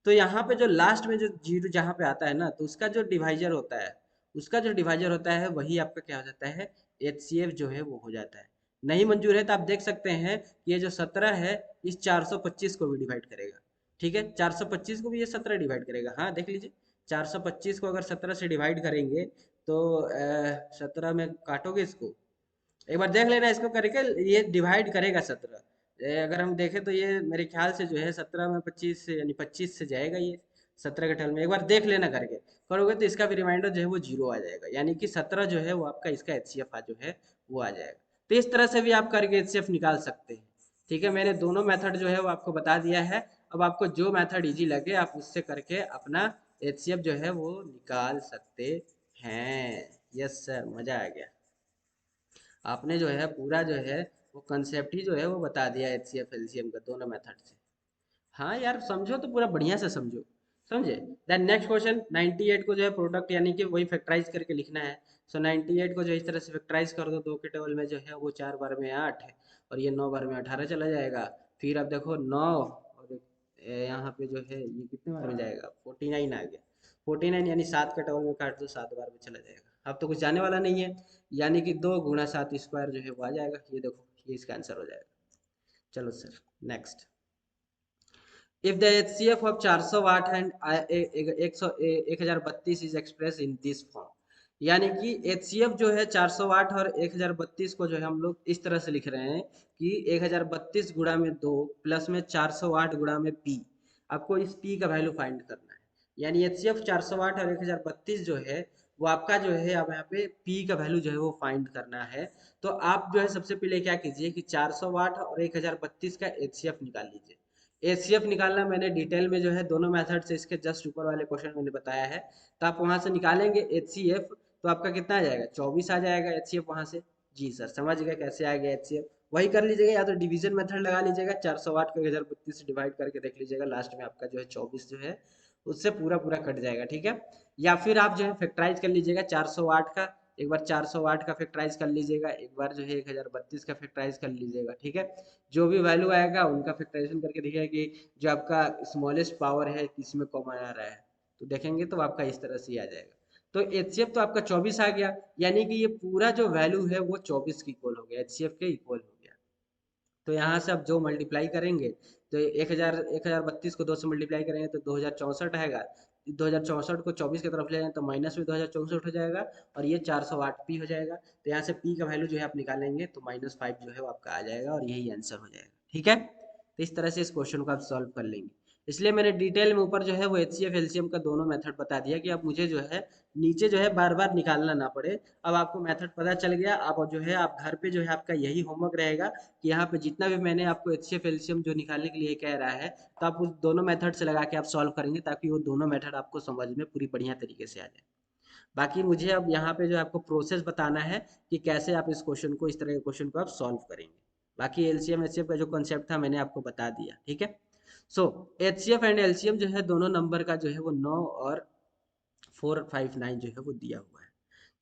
तो यहाँ पे जो लास्ट में जो जीरो जहाँ पे आता है ना, तो उसका जो डिवाइजर होता है, उसका जो डिवाइजर होता है वही आपका क्या हो जाता है, एचसीएफ जो है वो हो जाता है। नहीं मंजूर है तो आप देख सकते हैं कि ये जो 17 है इस 425 को भी डिवाइड करेगा, ठीक है, 425 को भी ये 17 डिवाइड करेगा, हाँ देख लीजिए, 425 को अगर 17 से डिवाइड करेंगे तो 17 में काटोगे इसको, एक बार देख लेना इसको करके, ये डिवाइड करेगा 17। अगर हम देखें तो ये मेरे ख्याल से जो है 17 में 25 से यानी 25 से जाएगा ये 17 के टर्म में, एक बार देख लेना करके, करोगे तो इसका भी रिमाइंडर जो है वो जीरो आ जाएगा, यानी कि 17 जो है वो आपका इसका एचसीएफ जो है वो आ जाएगा। तो इस तरह से भी आप करके एचसीएफ निकाल सकते हैं, ठीक है। मैंने दोनों मेथड जो है वो आपको बता दिया है, अब आपको जो मेथड इजी लगे आप उससे करके अपना एचसीएफ जो है वो निकाल सकते हैं। यस सर, मजा आ गया, आपने जो है पूरा जो है वो कंसेप्ट ही जो है वो बता दिया एचसीएफ एलसीएम का दोनों मेथड से। हाँ यार समझो तो पूरा बढ़िया से समझो, समझे। देन नेक्स्ट क्वेश्चन 98 को जो है प्रोडक्ट यानी कि वही फैक्टराइज करके लिखना है। सो 98 को जो इस तरह से फैक्टराइज कर दो, दो के टेबल में जो है वो 4 बार में 8 है और ये 9 बार में 18 चला जाएगा। फिर अब देखो 9 और यहाँ पे जो है ये कितने बार में जाएगा, 49 आ गया, 49 यानी 7 के टेबल में काट दो, 7 बार में चला जाएगा। अब तो कुछ जाने वाला नहीं है, यानी कि 2 गुणा 7 स्क्वायर जो है वो आ जाएगा, ये देखो ये इसका आंसर हो जाएगा। चलो sir next, if the HCF of 400 what and 1032 is expressed in this form, यानी कि HCF जो है 400 वाट और 1032 को जो है हम लोग इस तरह से लिख रहे हैं कि 1032 गुणा में 2 प्लस में 400 वाट गुणा में P, आपको इस P का वैल्यू फाइंड करना है। यानी HCF 400 वाट और 1032 जो है वो आपका जो है अब यहाँ पे P का वैल्यू जो है वो फाइंड करना है। तो आप जो है सबसे पहले क्या कीजिए कि 400 वाट और 1032 का HCF निकाल लीजिए। एचसीएफ निकालना मैंने डिटेल में जो है दोनों मेथड से, इसके जस्ट ऊपर वाले क्वेश्चन मैंने बताया है, तो आप वहां से निकालेंगे एचसीएफ, तो आपका कितना आ जाएगा, 24 आ जाएगा एचसीएफ वहां से। जी सर समझ गए कैसे आ गया एचसीएफ, वही कर लीजिएगा, या तो डिवीजन मेथड लगा लीजिएगा, 408 को 1032 से डिवाइड करके देख लीजिएगा, लास्ट में आपका जो है 24 जो है उससे पूरा पूरा कट जाएगा, ठीक है। या फिर आप जो है फैक्टराइज कर लीजिएगा 408 का, एक बार 408 का फैक्टराइज कर लीजिएगा, एक बार जो है 1032 का फैक्टराइज कर लीजिएगा, ठीक है। जो भी वैल्यू आएगा उनका फैक्टराइजेशन करके देखिएगा कि जो आपका स्मॉलेस्ट पावर है किसमें कॉमन आ रहा है, तो देखेंगे तो आपका इस तरह से ही आ जाएगा। तो एचसीएफ तो आपका 24 आ गया, यानी कि ये पूरा जो वैल्यू है वो 24 के इक्वल हो गया, एचसीएफ के इक्वल हो गया। तो यहाँ से आप जो मल्टीप्लाई करेंगे, तो 1032 को 2 से मल्टीप्लाई करेंगे तो 2064 आएगा, 2064 को 24 की तरफ ले जाएं तो माइनस में 2064 हो जाएगा, और ये 408 पी हो जाएगा। तो यहाँ से पी का वैल्यू जो है आप निकालेंगे तो -5 जो है वो आपका आ जाएगा, और यही आंसर हो जाएगा। ठीक है, तो इस तरह से इस क्वेश्चन को आप सॉल्व कर लेंगे। इसलिए मैंने डिटेल में ऊपर जो है वो एचसीएफ एलसीएम का दोनों मेथड बता दिया कि अब मुझे जो है नीचे जो है बार बार निकालना ना पड़े। अब आपको मेथड पता चल गया। अब जो है आप घर पे जो है आपका यही होमवर्क रहेगा कि यहाँ पे जितना भी मैंने आपको एचसीएफ एलसीएम जो निकालने के लिए कह रहा है, तो आप उस दोनों मेथड से लगा के आप सॉल्व करेंगे, ताकि वो दोनों मेथड आपको समझ में पूरी बढ़िया तरीके से आ जाए। बाकी मुझे अब यहाँ पे जो आपको प्रोसेस बताना है कि कैसे आप इस क्वेश्चन को, इस तरह के क्वेश्चन को आप सॉल्व करेंगे। बाकी एलसीएम एचसीएफ का जो कॉन्सेप्ट था मैंने आपको बता दिया, ठीक है। सो एचसीएफ एंड एलसीएम जो है दोनों नंबर का जो है वो 9 और 459 जो है वो दिया हुआ है,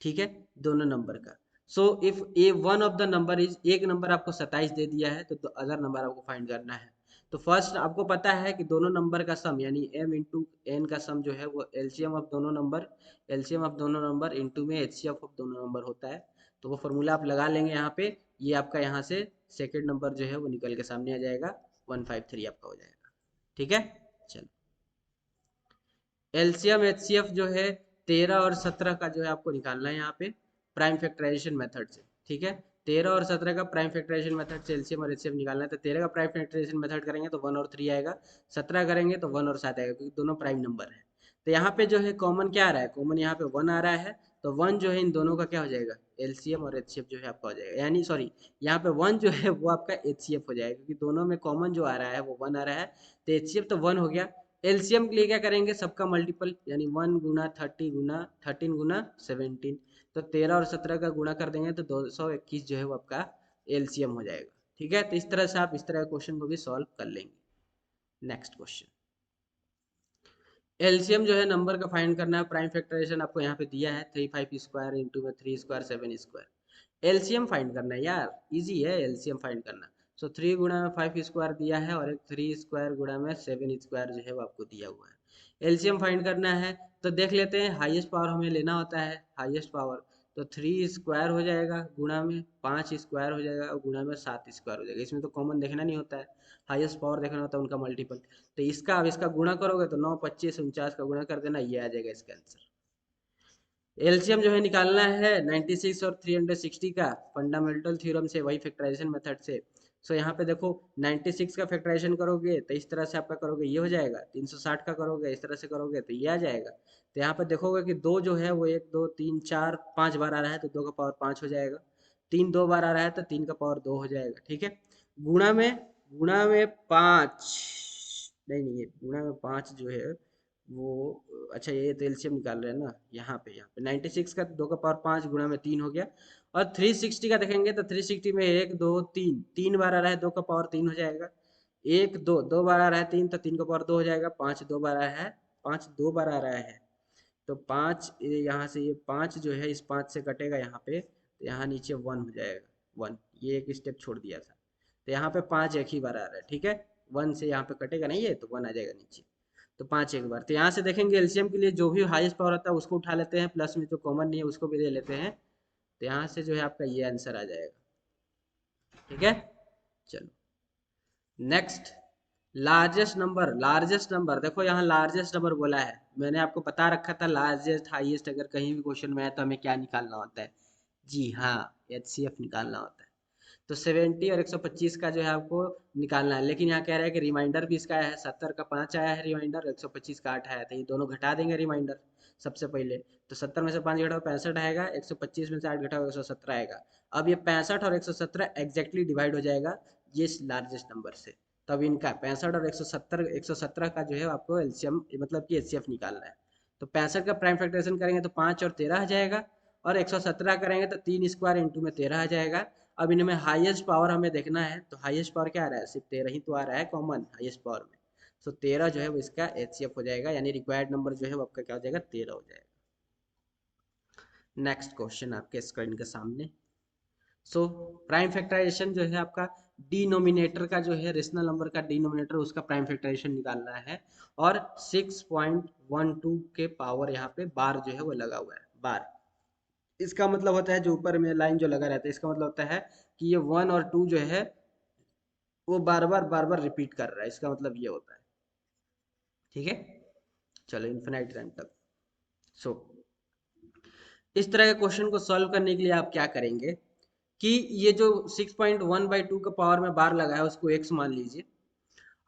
ठीक है, दोनों नंबर का। So if A one of the number is, एक नंबर आपको 27 दे दिया है, तो अदर नंबर आपको फाइंड करना है। तो फर्स्ट आपको पता है कि दोनों नंबर का सम यानी m इंटू एन का सम जो है वो एलसीएम ऑफ दोनों नंबर, एलसीएम ऑफ दोनों नंबर इंटू में एचसीएफ ऑफ दोनों नंबर होता है। तो वो फॉर्मूला आप लगा लेंगे यहाँ पे। ये आपका यहाँ से सेकेंड नंबर जो है वो निकल के सामने आ जाएगा, 153 आपका हो जाएगा, ठीक है। चलो, एलसीएम एचसीएफ जो है 13 और 17 का जो है आपको निकालना है यहाँ पे प्राइम फैक्टराइजेशन मेथड से, ठीक है। 13 और 17 का प्राइम फैक्टराइजेशन मेथड से एलसीएम और एचसीएफ निकालना है। तो 13 का प्राइम फैक्टराइजेशन मेथड करेंगे तो 1 और 3 आएगा, 17 करेंगे तो 1 और 7 आएगा, क्योंकि दोनों प्राइम नंबर है। तो यहाँ पे जो है कॉमन क्या आ रहा है, कॉमन यहाँ पे 1 आ रहा है। तो 1 जो है इन दोनों का क्या हो जाएगा, एलसीएम और एचसीएफ जो है आपका हो जाएगा, यानी सॉरी, यहाँ पे 1 जो है वो आपका एचसीएफ हो जाएगा, क्योंकि दोनों में कॉमन जो आ रहा है वो 1 आ रहा है। तो एचसीएफ तो 1 हो गया। एलसीएम के लिए क्या करेंगे, सबका मल्टीपल, यानी 1 गुना 30 गुना 13 गुना 17। तो 13 और 17 का गुणा कर देंगे तो 221 जो है वो आपका एलसीएम हो जाएगा, ठीक है। तो इस तरह से आप इस तरह के क्वेश्चन को भी सॉल्व कर लेंगे। नेक्स्ट क्वेश्चन, एलसीएम जो है नंबर का फाइंड करना है। प्राइम फैक्टराइजेशन आपको यहाँ पे दिया है 3 5 स्क्वायर इंटू में 3 स्क्वायर 7 स्क्वायर। एलसीएम फाइंड करना है यार, इजी है एलसीएम फाइंड करना। सो 3 गुणा में 5 स्क्वायर दिया है और एक 3 स्क्वायर गुणा में 7 स्क्वायर जो है वो आपको दिया हुआ है। एलसीएम फाइंड करना है, तो देख लेते हैं, हाईएस्ट पावर हमें लेना होता है, हाईएस्ट पावर। तो 3 स्क्वायर हो जाएगा गुणा में 5 स्क्वायर हो जाएगा और गुणा में 7 स्क्वायर हो जाएगा। इसमें तो कॉमन देखना नहीं होता है, हाईएस्ट पावर देखना होता है उनका मल्टीपल। तो इसका अब इसका गुणा करोगे तो 9 25 49 का गुणा कर देना, ये आ जाएगा इसका आंसर। एलसीएम जो है निकालना है 96 और 360 का, फंडामेंटल थ्योरम से, वही फैक्टराइजेशन मेथड से। सो यहाँ पे देखो 96 का फैक्टराइजेशन करोगे तो इस तरह से आपका करोगे ये हो जाएगा, 360 का करोगे इस तरह से करोगे तो ये आ जाएगा। तो यहाँ पे देखोगे कि 2 जो है वो 1 2 3 4 5 बार आ रहा है, तो 2 का पावर 5 हो जाएगा। 3 2 बार आ रहा है तो 3 का पावर 2 हो जाएगा, ठीक है। गुणा में 5, नहीं नहीं, ये गुणा में 5 जो है वो, अच्छा ये तो एलसीएम निकाल रहे हैं ना, यहाँ पे 96 का 2 का पावर 5 गुणा में 3 हो गया। और 360 का देखेंगे तो 360 में 1 2 3 3 बार आ रहा है, 2 का पावर 3 हो जाएगा। 1 2 2 बार आ रहा है 3, तो 3 का पावर 2 हो जाएगा। 5 2 बार आ रहा है, 5 2 बार आ रहा है, तो 5 यहाँ से, ये 5 जो है इस 5 से कटेगा यहाँ पे, तो यहाँ नीचे 1 हो जाएगा, 1, ये एक स्टेप छोड़ दिया था। तो यहाँ पे 5 एक ही बार आ रहा है, ठीक है। 1 से यहाँ पे कटेगा नहीं, ये तो 1 आ जाएगा नीचे। तो 5 एक बार। तो यहाँ से देखेंगे एलसीएम के लिए जो भी हाईएस्ट पावर होता है उसको उठा लेते हैं, प्लस में जो कॉमन नहीं है उसको भी ले लेते हैं। तो यहाँ से जो है आपका ये आंसर आ जाएगा, ठीक है। चलो नेक्स्ट, लार्जेस्ट नंबर देखो, यहाँ लार्जेस्ट नंबर बोला है, मैंने आपको बता रखा था लार्जेस्ट हाईएस्ट अगर कहीं भी क्वेश्चन में है तो हमें क्या निकालना होता है, जी हाँ, एचसीएफ निकालना होता है। तो 70 और 125 का जो है आपको निकालना है, लेकिन यहाँ कह रहा है कि रिमाइंडर भी इसका है, 70 का 5 आया है रिमाइंडर, 125 का 8 आया था, ये दोनों घटा देंगे रिमाइंडर सबसे पहले। तो 70 में से 5 घटाओ 65 आएगा, 125 में से 8 घटाओ 117 आएगा। अब ये 65 और 117 एग्जैक्टली डिवाइड हो जाएगा ये लार्जेस्ट नंबर से। तब इनका 65 और 117 का जो है आपको एलसीएम मतलब कि एचसीएफ निकालना है। तो 65 का प्राइम फैक्टराइजेशन करेंगे तो 5 और 13 आ जाएगा, और 117 करेंगे तो 3 स्क्वायर इंटू में 13 आ जाएगा। अब इनमें हाईएस्ट पावर हमें देखना है, तो हाईएस्ट पावर क्या आ रहा है, सिर्फ 13 ही तो आ रहा है कॉमन हाईएस्ट पावर में। सो 13 जो है वो इसका एचसीएफ हो जाएगा, यानी रिक्वायर्ड नंबर जो है वो आपका क्या हो जाएगा, 13 हो जाएगा। नेक्स्ट क्वेश्चन आपके स्क्रीन के सामने। सो प्राइम फैक्टराइजेशन जो है आपका डिनोमिनेटर का जो है, रेशनल नंबर का डिनोमिनेटर उसका प्राइम फैक्टराइजेशन निकालना है। और 6.12 के पावर यहाँ पे बार जो है वो लगा हुआ है, बार। इसका मतलब होता है, जो ऊपर में लाइन जो लगा रहता है, इसका मतलब होता है कि ये 1 और 2 जो है वो बार बार रिपीट कर रहा है, इसका मतलब ये होता है, ठीक है। चलो इन्फिनाइट टाइम तक। सो इस तरह के क्वेश्चन को सॉल्व करने के लिए आप क्या करेंगे, कि ये जो 6.1/2 का पावर में बार लगा है उसको x मान लीजिए।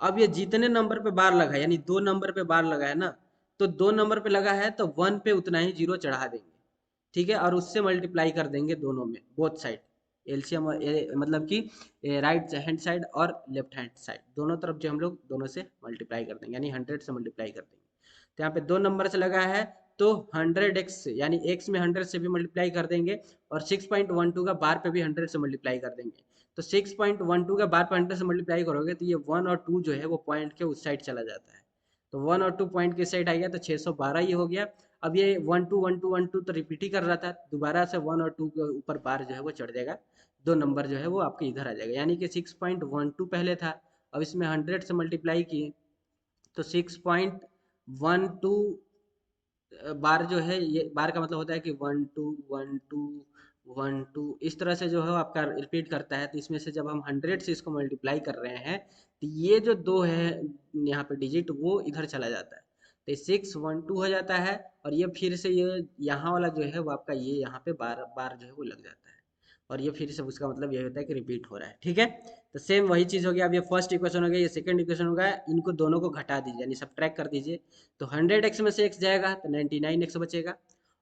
अब ये जितने नंबर पे बार लगा है यानी 2 नंबर पे बार लगा है ना, तो 2 नंबर पे लगा है तो 1 पे उतना ही 0 चढ़ा देंगे, ठीक है, और उससे मल्टीप्लाई कर देंगे दोनों में, बोथ साइड एलसीएम, मतलब कि राइट हैंड साइड और लेफ्ट हैंड साइड दोनों तरफ जो हम लोग दोनों से मल्टीप्लाई कर देंगे, यानी 100 से मल्टीप्लाई कर देंगे। तो यहाँ पे 2 नंबर से लगा है तो 100x से, यानी x में 100 से भी मल्टीप्लाई कर देंगे और 6.12 का बार पे भी 100 से मल्टीप्लाई कर देंगे। तो 6.12 का बार पे 100 से मल्टीप्लाई करोगे तो ये 1 और 2 जो है वो पॉइंट के उस साइड चला जाता है। तो 1 और 2 पॉइंट के साइड आ गया तो 612 ये हो गया। अब ये 1 2 1 2 1 2 तो रिपीट ही कर रहा था, दोबारा से 1 और 2 के ऊपर बार जो है वो चढ़ जाएगा, 2 नंबर जो है वो आपके इधर आ जाएगा, यानी कि 6.12 पहले था, अब इसमें 100 से मल्टीप्लाई किए तो 6.12 बार जो है, ये बार का मतलब होता है कि 1 2 1 2 1 2 इस तरह से जो है आपका रिपीट करता है। तो इसमें से जब हम 100 से इसको मल्टीप्लाई कर रहे हैं तो ये जो 2 है यहाँ पे डिजिट वो इधर चला जाता है, तो 612 हो जाता है। और ये फिर से ये यहाँ वाला जो है वो आपका ये यहाँ पे बार बार जो है वो लग जाता है, और ये फिर से उसका मतलब ये होता है कि रिपीट हो रहा है, ठीक है। तो सेम वही चीज़ हो गया। अब ये फर्स्ट इक्वेशन हो गया, ये सेकंड इक्वेशन हो गया, इनको दोनों को घटा दीजिए यानी सब्ट्रैक्ट कर दीजिए। तो 100x में से x जाएगा तो 99x बचेगा,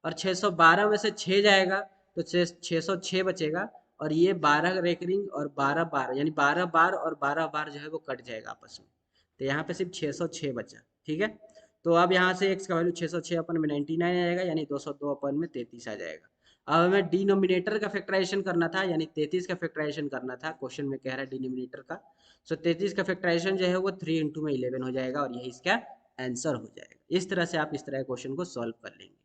और 612 में से 6 जाएगा तो 606 बचेगा, और ये 12 रेकरिंग और 12 बार यानी 12 बार और 12 बार जो है वो कट जाएगा आपस में। तो यहाँ पे सिर्फ 606 बचा, ठीक है। तो अब यहाँ से x का वैल्यू 606 अपन में 99 आएगा, यानी 202 अपन में 33 आ जाएगा। अब हमें डिनोमिनेटर का फैक्टराइजेशन करना था, यानी 33 का फैक्टराइजेशन करना था, क्वेश्चन में कह रहा है डिनोमिनेटर का। सो 33 का फैक्टराइजेशन जो है वो 3 इंटू में 11 हो जाएगा, और यही इसका आंसर हो जाएगा। इस तरह से आप इस तरह के क्वेश्चन को सॉल्व कर लेंगे।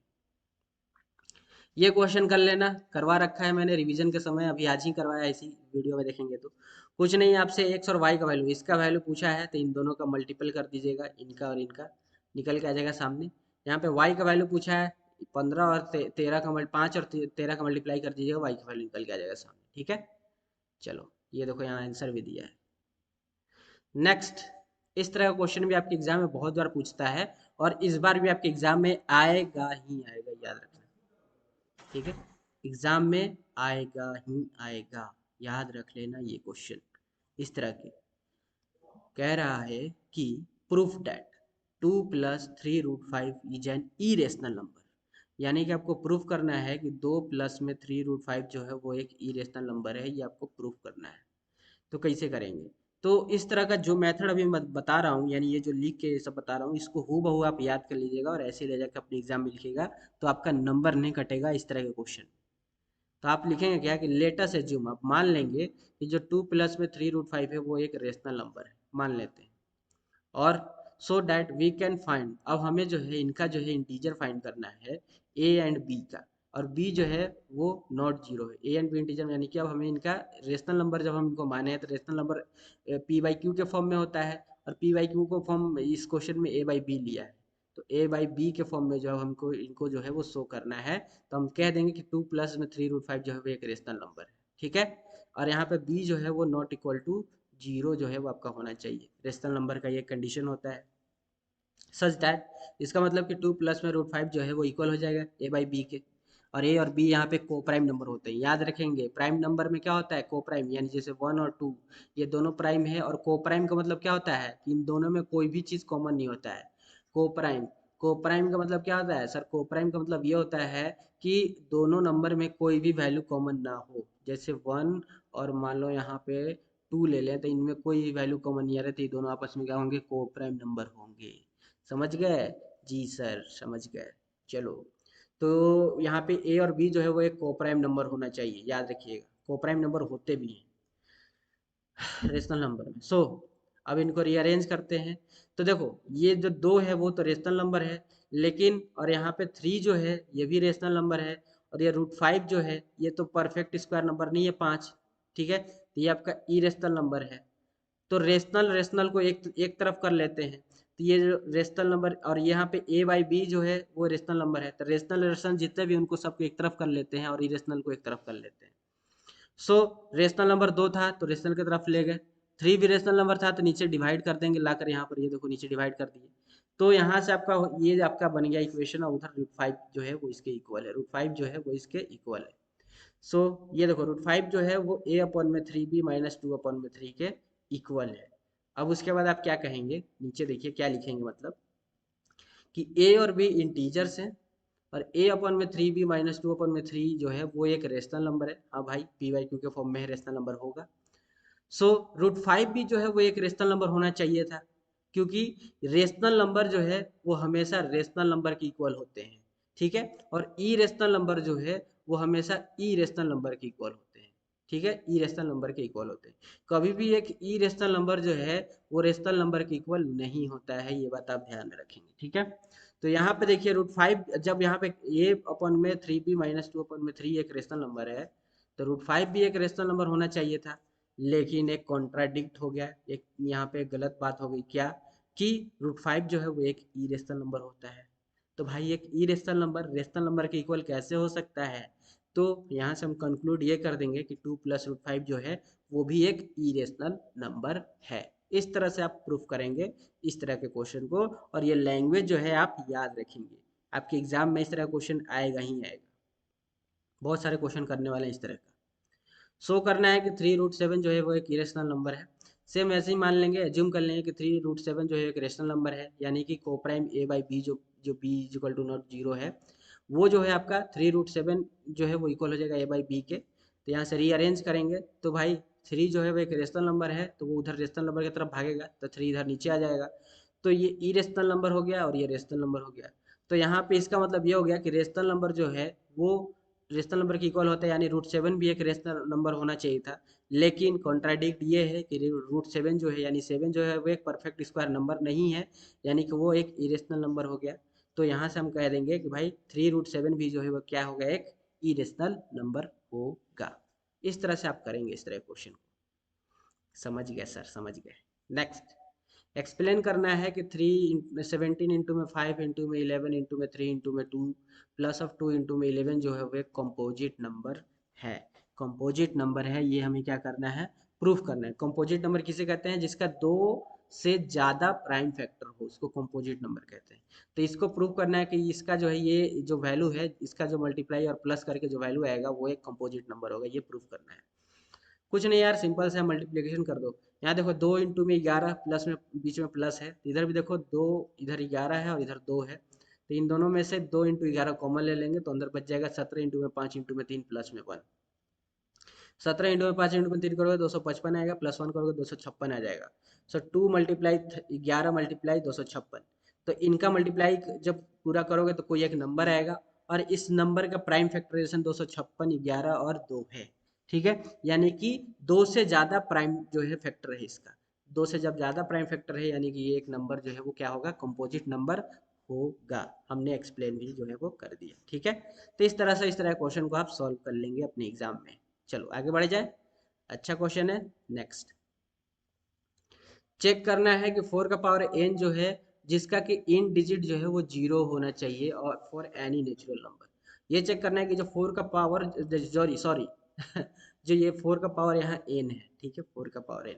ये क्वेश्चन कर लेना, करवा रखा है मैंने रिवीजन के समय, अभी आज ही करवाया, इसी वीडियो में देखेंगे तो कुछ नहीं। आपसे एक्स और वाई का वैल्यू, इसका वैल्यू पूछा है तो इन दोनों का मल्टीपल कर दीजिएगा, इनका और इनका निकल के आ जाएगा सामने। यहाँ पे वाई का वैल्यू पूछा है 15 और 13 का 5 और 13 का मल्टीप्लाई कर दीजिएगा, वाई का वैल्यू निकल के आ जाएगा सामने, ठीक है। चलो ये देखो यहाँ आंसर भी दिया है। नेक्स्ट, इस तरह का क्वेश्चन भी आपके एग्जाम में बहुत बार पूछता है, और इस बार भी आपके एग्जाम में आएगा ही आएगा, याद रखना, ठीक है। एग्जाम में आएगा ही आएगा, याद रख लेना ये क्वेश्चन। इस तरह के कह रहा है कि proof that 2 + 3√5 is an irrational number, यानी कि आपको प्रूफ करना है कि 2 प्लस में 3√5 जो है वो एक इरेशनल नंबर है, ये आपको प्रूफ करना है। तो कैसे करेंगे? तो इस तरह का जो मेथड अभी मैं बता रहा हूँ, यानी ये जो लिख के सब बता रहा हूँ, इसको हूबहू आप याद कर लीजिएगा और ऐसे ले जाकर अपने एग्जाम में लिखिएगा, तो आपका नंबर नहीं कटेगा इस तरह के क्वेश्चन। तो आप लिखेंगे क्या कि लेटस एज्यूम, आप मान लेंगे कि जो 2 प्लस में 3√5 है वो एक रेशनल नंबर है, मान लेते हैं। और so that we can find, अब हमें जो है इनका जो है इंटीजर फाइंड करना है ए एंड बी का, और बी जो है वो नॉट जीरो है, ए एंड बी इंटीजर, यानी कि अब हमें इनका रेशनल नंबर जब हम इनको माने हैं तो rational number P by Q के फॉर्म में होता है, और पी बाई क्यू को फॉर्म इस क्वेश्चन में ए बाई बी लिया है, तो ए बाई बी के फॉर्म में जो हमको इनको जो है वो शो करना है, तो हम कह देंगे कि 2 प्लस में 3√5 जो है वो एक रेशनल नंबर है, ठीक है। और यहाँ पे बी जो है वो नॉट इक्वल टू जीरो जो है वो आपका होना चाहिए, रेशनल नंबर का ये कंडीशन होता है। सच दैट, इसका मतलब कि 2 प्लस में √5 जो है वो इक्वल हो जाएगा ए बाई बी के, और ए और बी यहाँ पे को प्राइम नंबर होते हैं, याद रखेंगे। प्राइम नंबर में क्या होता है? को प्राइम, यानी जैसे 1 और 2 ये दोनों प्राइम है, और को प्राइम का मतलब क्या होता है कि इन दोनों में कोई भी चीज़ कॉमन नहीं होता है। को प्राइम, को प्राइम का मतलब क्या होता है सर? को प्राइम का मतलब ये होता है कि दोनों नंबर में कोई भी वैल्यू कॉमन ना हो, जैसे 1 और मान लो यहाँ पे 2 ले लें, तो इनमें कोई वैल्यू कॉमन नहीं आ रही, तो ये दोनों आपस में क्या होंगे? को प्राइम नंबर होंगे। समझ गए? जी सर समझ गए। चलो, तो यहाँ पे ए और बी जो है वो एक कोप्राइम नंबर होना चाहिए, याद रखिएगा, कोप्राइम नंबर होते भी हैं रेशनल नंबर में। सो अब इनको रीअरेंज करते हैं, तो देखो ये जो 2 है वो तो रेशनल नंबर है, लेकिन और यहाँ पे 3 जो है ये भी रेशनल नंबर है, और ये √5 जो है ये तो परफेक्ट स्क्वायर नंबर नहीं है 5, ठीक है, तो ये आपका इरेशनल नंबर है। तो रेशनल रेशनल को एक तरफ कर लेते हैं, तो ये जो रेशनल नंबर और यहाँ पे ए बाई बी जो है वो रेशनल नंबर है, तो रेशनल रेशनल जितने भी उनको सबको एक तरफ कर लेते हैं और इरेशनल को एक तरफ कर लेते हैं। सो रेशनल नंबर 2 था तो रेशनल की तरफ ले गए, 3 भी रेशनल नंबर था तो नीचे डिवाइड कर देंगे लाकर, यहाँ पर ये देखो नीचे डिवाइड कर दिए, तो यहाँ से आपका ये आपका बन गया इक्वेशन, और उधर √5 जो है वो इसके इक्वल है, √5 जो है वो इसके इक्वल है। सो ये देखो √5 जो है वो a/3b - 2/3 के इक्वल है। अब उसके बाद आप क्या कहेंगे, नीचे देखिए क्या लिखेंगे, मतलब कि a और b इंटीजर्स हैं और a/3b - 2/3 जो है वो एक रेशनल नंबर है। हाँ भाई, p/q के फॉर्म में रेशनल नंबर होगा। सो √5 भी जो है वो एक रेशनल नंबर होना चाहिए था, क्योंकि रेशनल नंबर जो है वो हमेशा रेशनल नंबर के इक्वल होते हैं, ठीक है। और ई रेशनल नंबर जो है वो हमेशा ई रेशनल नंबर के इक्वल होते हैं, ठीक है, ई रेशनल नंबर के इक्वल होते हैं। कभी भी एक ई रेशनल नंबर जो है वो रेशनल नंबर के इक्वल नहीं होता है, ये बात आप ध्यान में रखेंगे, ठीक है। तो यहाँ पे देखिए √5 जब यहाँ पे a/3b - 2/3 एक रेशनल नंबर है, तो √5 भी एक रेशनल नंबर होना चाहिए था, लेकिन एक कॉन्ट्राडिक्ट हो गया, एक यहाँ पे गलत बात हो गई, क्या कि √5 जो है वो एक इरेशनल नंबर होता है। तो भाई एक इरेशनल नंबर रेशनल नंबर के इक्वल कैसे हो सकता है? तो यहाँ से हम कंक्लूड ये कर देंगे कि 2 + √5 जो है वो भी एक इरेशनल नंबर है। इस तरह से आप प्रूफ करेंगे इस तरह के क्वेश्चन को, और ये लैंग्वेज जो है आप याद रखेंगे, आपके एग्जाम में इस तरह क्वेश्चन आएगा ही आएगा, बहुत सारे क्वेश्चन करने वाले हैं इस तरह का। शो करना है कि 3√7 जो है वो एक इरेशनल नंबर है। सेम ऐसे ही मान लेंगे, एज्यूम कर लेंगे कि 3√7 जो है एक रेशनल नंबर है, यानी कि कोप्राइम a/b जो जो b इक्वल टू नॉट 0 है, वो जो है आपका 3√7 जो है वो इक्वल हो जाएगा a/b के। तो यहाँ से रीअरेंज करेंगे तो भाई 3 जो है वो एक रेशनल नंबर है, तो वो उधर रेशनल नंबर की तरफ भागेगा, तो 3 इधर नीचे आ जाएगा। तो ये इरेशनल नंबर हो गया और ये रेशनल नंबर हो गया। तो यहाँ पे इसका मतलब ये हो गया कि रेशनल नंबर जो है वो रेशनल नंबर की इक्वल होता है, यानी √7 भी एक रेशनल नंबर होना चाहिए था। लेकिन कॉन्ट्राडिक्ट ये है कि √7 जो है यानी 7 जो है वो एक परफेक्ट स्क्वायर नंबर नहीं है, यानी कि वो एक इरेशनल नंबर हो गया। तो यहाँ से हम कह देंगे कि भाई 3√7 भी जो है वो क्या होगा, एक इरेशनल नंबर होगा। इस तरह से आप करेंगे इस तरह क्वेश्चन को। समझ गए सर, समझ गए। नेक्स्ट एक्सप्लेन करना है कि 17 इंटू में 5 इंटू में 11 इंटू में 3 इंटू में 2 प्लस ऑफ 2 इंटू में 11 जो है वो एक कंपोजिट नंबर है। कंपोजिट नंबर है, ये हमें क्या करना है, प्रूफ करना है। कंपोजिट नंबर किसे कहते हैं? जिसका दो से ज्यादा प्राइम फैक्टर हो उसको कंपोजिट नंबर कहते हैं। तो इसको प्रूफ करना है कि इसका जो है ये जो वैल्यू है, इसका जो मल्टीप्लाई और प्लस करके जो वैल्यू आएगा वो एक कंपोजिट नंबर होगा, ये प्रूफ करना है। कुछ नहीं यार, सिंपल से मल्टीप्लिकेशन कर दो। यहाँ देखो 2 इंटू में 11 प्लस में बीच में प्लस है, तो इधर भी देखो 2, इधर 11 है और इधर 2 है, तो इन दोनों में से 2 इंटू 11 कॉमन ले लेंगे, तो अंदर बच जाएगा 17 इंटू में 5 इंटू में 3 प्लस में 1। 17 इंटू में 5 इंटू में 3 करोगे 255 आएगा, प्लस 1 करोगे 256 आ जाएगा। सो 2 मल्टीप्लाई 11 मल्टीप्लाई 256, तो इनका मल्टीप्लाई जब पूरा करोगे तो कोई एक नंबर आएगा, और इस नंबर का प्राइम फैक्टराइजेशन 256, 11 और 2 है, ठीक है। यानी कि 2 से ज़्यादा प्राइम जो है फैक्टर है इसका, 2 से जब ज़्यादा प्राइम फैक्टर है यानी कि ये एक नंबर जो है वो क्या होगा, कंपोजिट नंबर होगा। हमने एक्सप्लेन भी जो है वो कर दिया, ठीक है। तो इस तरह से इस तरह क्वेश्चन को आप सॉल्व कर लेंगे अपने एग्जाम में। चलो आगे बढ़ जाए, अच्छा क्वेश्चन है। नेक्स्ट चेक करना है कि 4 का पावर n जो है जिसका कि इन डिजिट जो है वो 0 होना चाहिए, और फॉर एनी नेचुरल नंबर। ये चेक करना है कि जो 4 का पावर सॉरी सॉरी जो ये 4 का पावर यहाँ n है, ठीक है, 4 का पावर n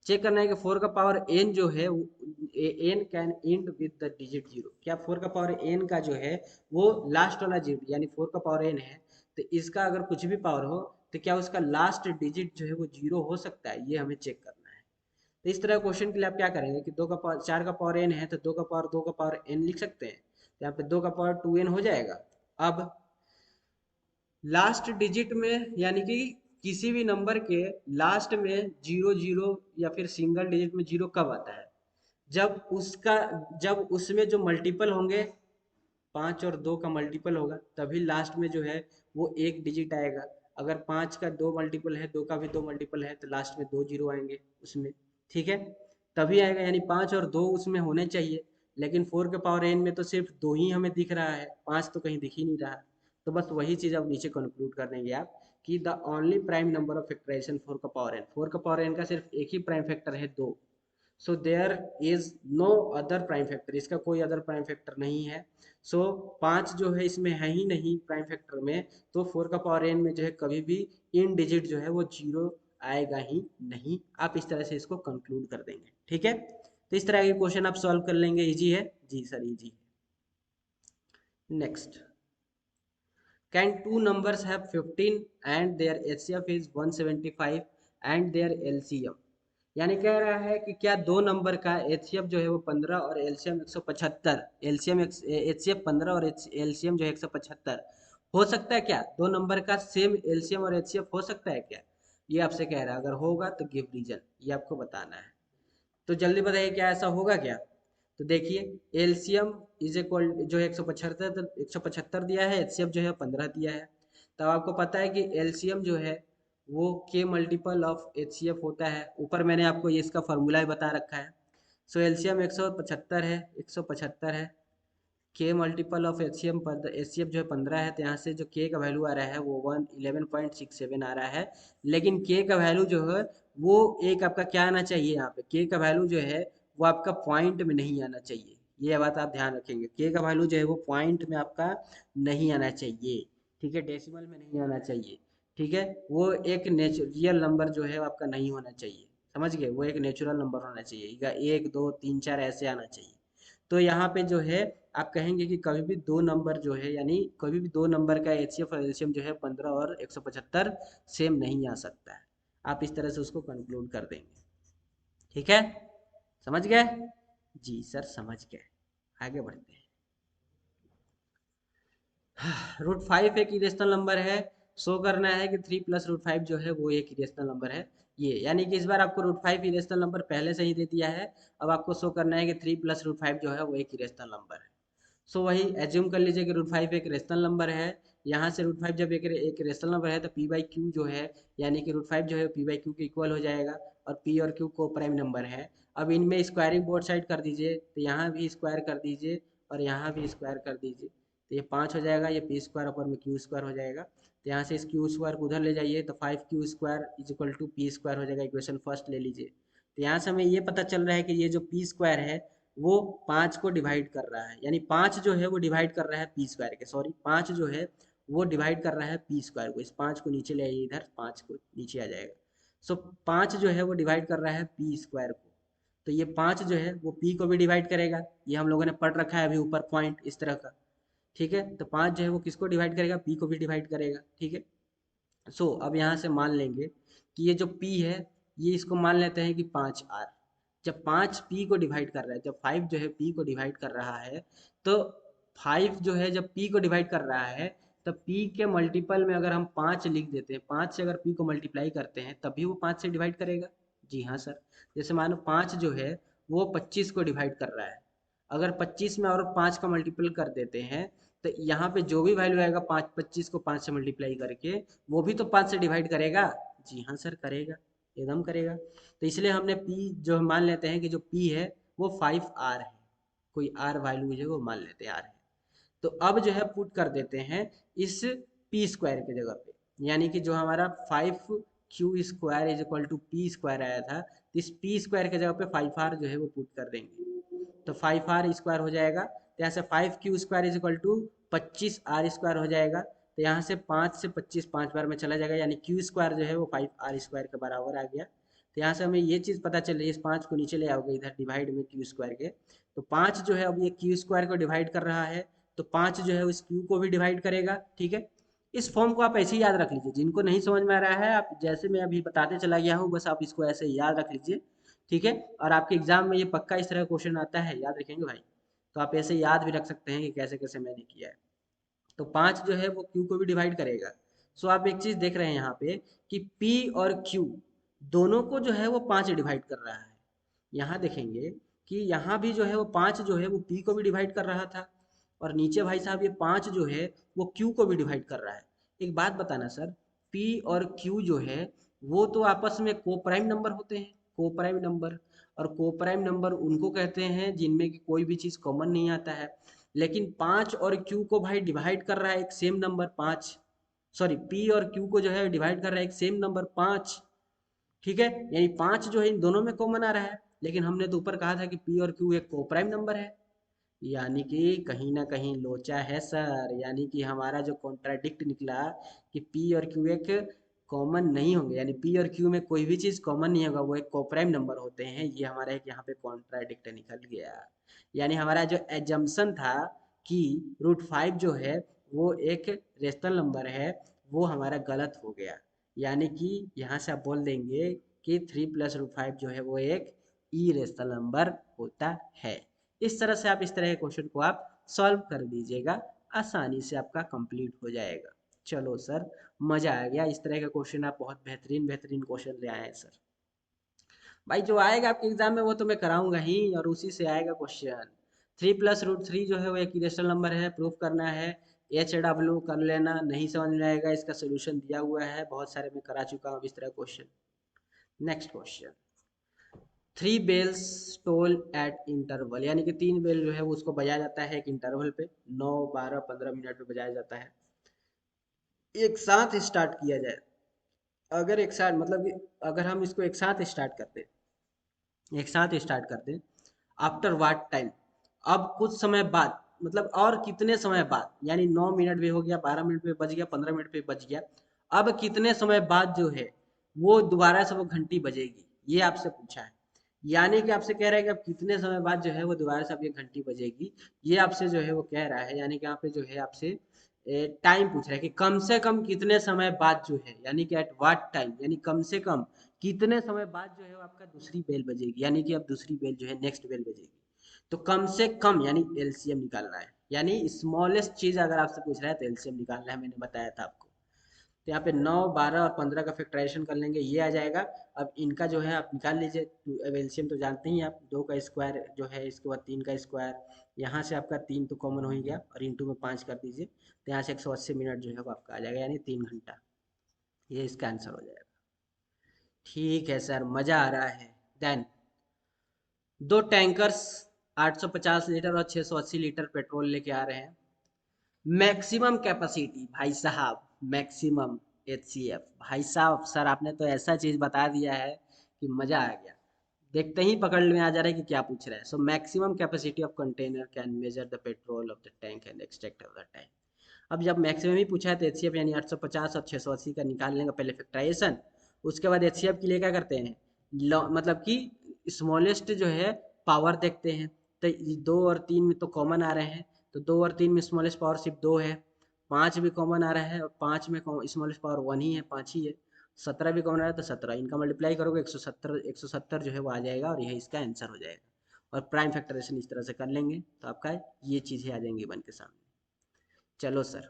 चेक करना है कि 4 का पावर n जो है n can and with the digit 0। क्या 4 का पावर n का जो है वो लास्ट वाला डिजिट, यानी 4 का पावर n है, तो इसका अगर कुछ भी पावर हो तो क्या उसका लास्ट डिजिट जो है वो 0 हो सकता है, ये हमें चेक करना है। तो इस तरह क्वेश्चन के लिए आप क्या करेंगे कि 2 का पावर 4 का पावर n है, तो 2 का पावर 2 का पावर n लिख सकते हैं, तो यहाँ पे 2 का पावर 2n हो जाएगा। अब लास्ट डिजिट में यानी कि किसी भी नंबर के लास्ट में 0 0 या फिर सिंगल डिजिट में 0 कब आता है? जब उसका जब उसमें जो मल्टीपल होंगे, 5 और 2 का मल्टीपल होगा, तभी लास्ट में जो है वो एक डिजिट आएगा। अगर 5 का 2 मल्टीपल है, 2 का भी 2 मल्टीपल है, तो लास्ट में 2 जीरो आएंगे उसमें, ठीक है, तभी आएगा। यानी 5 और 2 उसमें होने चाहिए, लेकिन 4 के पावर n में तो सिर्फ 2 ही हमें दिख रहा है, 5 तो कहीं दिख ही नहीं रहा। तो बस वही चीज़ अब नीचे कंक्लूड कर देंगे आप कि the only prime number of factorization 4 का पावर n, 4 का पावर n का सिर्फ एक ही प्राइम फैक्टर है 2। So there is no other prime factor, इसका कोई अदर प्राइम फैक्टर नहीं है। सो 5 जो है इसमें है ही नहीं प्राइम फैक्टर में, तो 4 का पावर n में जो है कभी भी इन डिजिट जो है वो 0 आएगा ही नहीं। आप इस तरह से इसको कंक्लूड कर देंगे, ठीक है। तो इस तरह के क्वेश्चन आप सॉल्व कर लेंगे, इजी है जी सर, इजी है। Next can two numbers have 15 and their HCF is 175 and their LCM, यानी कह रहा है कि क्या दो नंबर का एचसीएफ जो है वो 15 और एलसीएम 175, एलसीएम एचसीएफ 15 और एलसीएम जो है 175 हो सकता है क्या? दो नंबर का सेम एलसीएम और एचसीएफ हो सकता है क्या? ये आपसे कह रहा है। अगर होगा तो गिव रीजन, ये आपको बताना है। तो जल्दी बताइए क्या ऐसा होगा क्या? तो देखिए एलसीएम इज इक्वल जो है 175 दिया है, एचसीएफ जो है 15 दिया है। तब आपको पता है कि एलसीएम जो है वो के मल्टीपल ऑफ एचसीएफ होता है। ऊपर मैंने आपको ये इसका फॉर्मूला ही बता रखा है। सो एलसीएम 175 है, 175 है, के मल्टीपल ऑफ एचसीएम एचसीएफ जो है 15 है, तो यहाँ से जो के का वैल्यू आ रहा है वो 11.67 आ रहा है। लेकिन के का वैल्यू जो है वो एक आपका क्या आना चाहिए, यहाँ पे के का वैल्यू जो है वो आपका पॉइंट में नहीं आना चाहिए। ये बात आप ध्यान रखेंगे, के का वैल्यू जो है वो पॉइंट में आपका नहीं आना चाहिए, ठीक है, डेसिमल में नहीं आना चाहिए, ठीक है। वो एक रियल नंबर जो है आपका नहीं होना चाहिए, समझ गए, वो एक नेचुरल नंबर होना चाहिए, 1 2 3 4 ऐसे आना चाहिए। तो यहाँ पे जो है आप कहेंगे कि कभी भी दो नंबर जो है, यानी कभी भी दो नंबर का एचसीएफ और एलसीएम जो है 15 और 175 सेम नहीं आ सकता है। आप इस तरह से उसको कंक्लूड कर देंगे, ठीक है, समझ गए? जी सर समझ गए। आगे बढ़ते हैं। √5 एक इरेशनल नंबर है। शो करना है कि 3 प्लस √5 जो है वो एक इरेशनल नंबर है। ये यानी कि इस बार आपको √5 इरेशनल नंबर पहले से ही दे दिया है। अब आपको शो करना है कि 3 प्लस √5 जो है वो एक इरेशनल नंबर है। सो वही एज्यूम कर लीजिए कि √5 एक रेशनल नंबर है। यहाँ से √5 जब एक रेशनल नंबर है तो पी बाई क्यू जो है, यानी कि √5 जो है पी बाई क्यू के इक्वल हो जाएगा। और पी और क्यू को प्राइम नंबर है। अब इनमें स्क्वायरिंग बोथ साइड कर दीजिए, तो यहाँ भी स्क्वायर कर दीजिए और यहाँ भी स्क्वायर कर दीजिए, तो ये 5 हो जाएगा, ये पी स्क्वायर ऊपर में क्यू स्क्वायर हो जाएगा। तो यहाँ से इस क्यू स्क्वायर को उधर ले जाइए तो 5q square is equal to P square हो जाएगा। इक्वेशन फर्स्ट ले लीजिए। तो यहाँ से हमें ये पता चल रहा है कि ये जो पी स्क्वायर है वो 5 को डिवाइड कर रहा है, यानी 5 जो है वो डिवाइड कर रहा है पी स्क्वायर के, सॉरी 5 जो है वो डिवाइड कर रहा है पी स्क्वायर को। इस 5 को नीचे ले आइए, इधर 5 को नीचे आ जाएगा। सो 5 जो है वो डिवाइड कर रहा है पी स्क्वायर को। तो ये 5 जो है वो पी को भी डिवाइड करेगा। ये हम लोगों ने पढ़ रखा है अभी ऊपर पॉइंट इस तरह का, ठीक है। तो 5 जो है वो किसको डिवाइड करेगा? पी को भी डिवाइड करेगा, ठीक है। सो अब यहाँ से मान लेंगे कि ये जो P है ये इसको मान लेते हैं कि 5R। जब 5 P को डिवाइड कर रहा है, जब 5 जो है P को डिवाइड कर रहा है, तो 5 जो है जब P को डिवाइड कर रहा है तो P के मल्टीपल में अगर हम 5 लिख देते हैं, 5 से अगर P को मल्टीप्लाई करते हैं तभी वो 5 से डिवाइड करेगा। जी हाँ सर। जैसे मानो 5 जो है वो 25 को डिवाइड कर रहा है, अगर 25 में और 5 का मल्टीपल कर देते हैं तो यहाँ पे जो भी वैल्यू आएगा 25 को 5 से मल्टीप्लाई करके वो भी तो 5 से डिवाइड करेगा। जी हाँ सर करेगा, एकदम करेगा। तो इसलिए हमने P जो मान लेते हैं कि जो P है वो 5R है, कोई R वैल्यू जो वो मान लेते हैं R है। तो अब जो है पुट कर देते हैं इस पी स्क्वायर के जगह पे, यानी कि जो हमारा 5q square is equal to P square आया था, तो इस पी स्क्वायर के जगह पे 5r जो है वो पुट कर देंगे, तो 5r स्क्वायर हो जाएगा। तो यहाँ से 5q square is equal to 25r square हो जाएगा। तो यहाँ से 5 से 25 5 बार में चला जाएगा, यानी q स्क्वायर जो है वो 5r स्क्वायर के बराबर आ गया। तो यहाँ से हमें ये चीज़ पता चल रही है, इस 5 को नीचे ले आओगे इधर डिवाइड में q स्क्वायर के, तो 5 जो है अब ये q स्क्वायर को डिवाइड कर रहा है, तो 5 जो है उस क्यू को भी डिवाइड करेगा, ठीक है। इस फॉर्म को आप ऐसे ही याद रख लीजिए, जिनको नहीं समझ में आ रहा है आप जैसे मैं अभी बताते चला गया हूँ बस आप इसको ऐसे ही याद रख लीजिए, ठीक है। और आपके एग्जाम में ये पक्का इस तरह क्वेश्चन आता है, याद रखेंगे भाई। तो आप ऐसे याद भी रख सकते हैं कि कैसे कैसे मैंने किया है। तो 5 जो है वो क्यू को भी डिवाइड करेगा। सो आप एक चीज़ देख रहे हैं यहाँ पे कि पी और क्यू दोनों को जो है वो 5 डिवाइड कर रहा है। यहाँ देखेंगे कि यहाँ भी जो है वो 5 जो है वो पी को भी डिवाइड कर रहा था, और नीचे भाई साहब ये 5 जो है वो क्यू को भी डिवाइड कर रहा है। एक बात बताना सर, पी और क्यू जो है वो तो आपस में को प्राइम नंबर होते हैं, को प्राइम नंबर। और को प्राइम नंबर उनको कहते हैं जिनमें की कोई भी चीज़ कॉमन नहीं आता है। लेकिन 5 और क्यू को भाई डिवाइड कर रहा है एक सेम नंबर 5, सॉरी पी और क्यू को जो है डिवाइड कर रहा है एक सेम नंबर 5, ठीक है। यानी 5 जो है इन दोनों में कॉमन आ रहा है, लेकिन हमने तो ऊपर कहा था कि पी और क्यू एक को प्राइम नंबर है, यानी कि कहीं ना कहीं लोचा है सर। यानी कि हमारा जो कॉन्ट्राडिक्ट निकला कि पी और क्यू एक कॉमन नहीं होंगे, यानी पी और क्यू में कोई भी चीज़ कॉमन नहीं होगा, वो एक कोप्राइम नंबर होते हैं, ये हमारा एक यहाँ पे कॉन्ट्राडिक्ट निकल गया। यानी हमारा जो एजम्पशन था कि √5 जो है वो एक रेशनल नंबर है, वो हमारा गलत हो गया। यानी कि यहाँ से आप बोल देंगे कि 3+5 जो है वो एक इरेशनल नंबर होता है। इस तरह से आप इस तरह के क्वेश्चन को आप सॉल्व कर दीजिएगा, आसानी से आपका कंप्लीट हो जाएगा। चलो सर, मजा आ गया। इस तरह के क्वेश्चन आप बहुत बेहतरीन बेहतरीन क्वेश्चन ले आए हैं सर। भाई जो आएगा आपके एग्जाम में वो तो मैं कराऊंगा ही, और उसी से आएगा क्वेश्चन। 3+√3 जो है वो एक इरेशनल नंबर है, प्रूफ करना है। HW कर लेना, नहीं समझ में आएगा इसका सोल्यूशन दिया हुआ है, बहुत सारे मैं करा चुका हूँ इस तरह question. Next question, 3 bells toll at interval, यानी कि 3 बेल जो है वो उसको बजाया जाता है एक इंटरवल पे, 9, 12, 15 मिनट पे बजाया जाता है। एक साथ स्टार्ट किया जाए, अगर एक साथ मतलब कि अगर हम इसको एक साथ स्टार्ट करते हैं, एक साथ स्टार्ट करते हैं, आफ्टर वाट टाइम, अब कुछ समय बाद, मतलब और कितने समय बाद, यानी 9 मिनट भी हो गया, 12 मिनट पे बज गया, 15 मिनट पे बज गया, अब कितने समय बाद जो है वो दोबारा से वो घंटी बजेगी, ये आपसे पूछा है। यानी कि आपसे कह रहा है कि अब कितने समय बाद जो है वो दोबारा से अब ये घंटी बजेगी, ये आपसे जो है वो कह रहा है। यानी कि यहाँ पे जो है आपसे टाइम पूछ रहा है कि कम से कम कितने समय बाद जो है, यानी कि एट व्हाट टाइम, यानी कम से कम कितने समय बाद जो है वो आपका दूसरी बेल बजेगी, यानी कि अब दूसरी बेल जो है नेक्स्ट बेल बजेगी। तो कम से कम यानी एलसीएम निकालना है, यानी स्मॉलेस्ट चीज अगर आपसे पूछ रहा है तो एलसीएम निकालना है, मैंने बताया था आपको। तो यहाँ पे 9, 12 और 15 का फैक्टराइजेशन कर लेंगे, ये आ जाएगा। अब इनका जो है आप निकाल लीजिए, अब एलसीएम तो जानते ही आप, 2 का स्क्वायर जो है, इसके बाद 3 का स्क्वायर, यहाँ से आपका 3 तो कॉमन हो ही गया, और इंटू में 5 कर दीजिए, तो यहाँ से 180 मिनट जो है वो आपका आ जाएगा, यानी 3 घंटा। ये इसका आंसर हो जाएगा। ठीक है सर, मजा आ रहा है। देन 2 टैंकर्स 850 लीटर और 680 लीटर पेट्रोल लेके आ रहे हैं। मैक्सिमम कैपेसिटी भाई साहब, मैक्सिमम HCF भाई साहब, सर आपने तो ऐसा चीज बता दिया है कि मजा आ गया। देखते ही पकड़ में आ जा रहा है कि क्या पूछ रहा है। So maximum capacity of container can measure the petrol of the tank and extract of the tank. अब जब मैक्सिमम ही पूछा है तो HCF यानी 850 और 680 का निकाल लेंगे पहले फैक्टराइजेशन, उसके बाद HCF के लिए क्या करते हैं, मतलब कि स्मॉलेस्ट जो है पावर देखते हैं। तो 2 और 3 में तो कॉमन आ रहे हैं, तो 2 और 3 में स्मॉलेस्ट पावर सिर्फ 2 है। 5 भी कॉमन आ रहा है, और 5 में स्मॉलेस्ट पावर 1 ही है, 5 ही है। 17 भी कॉमन आ रहा है तो 17, इनका मल्टीप्लाई करोगे 170 जो है वो आ जाएगा, और यही इसका आंसर हो जाएगा। और प्राइम फैक्टराइजेशन इस तरह से कर लेंगे तो आपका ये चीज़ें आ जाएंगी बन के सामने। चलो सर,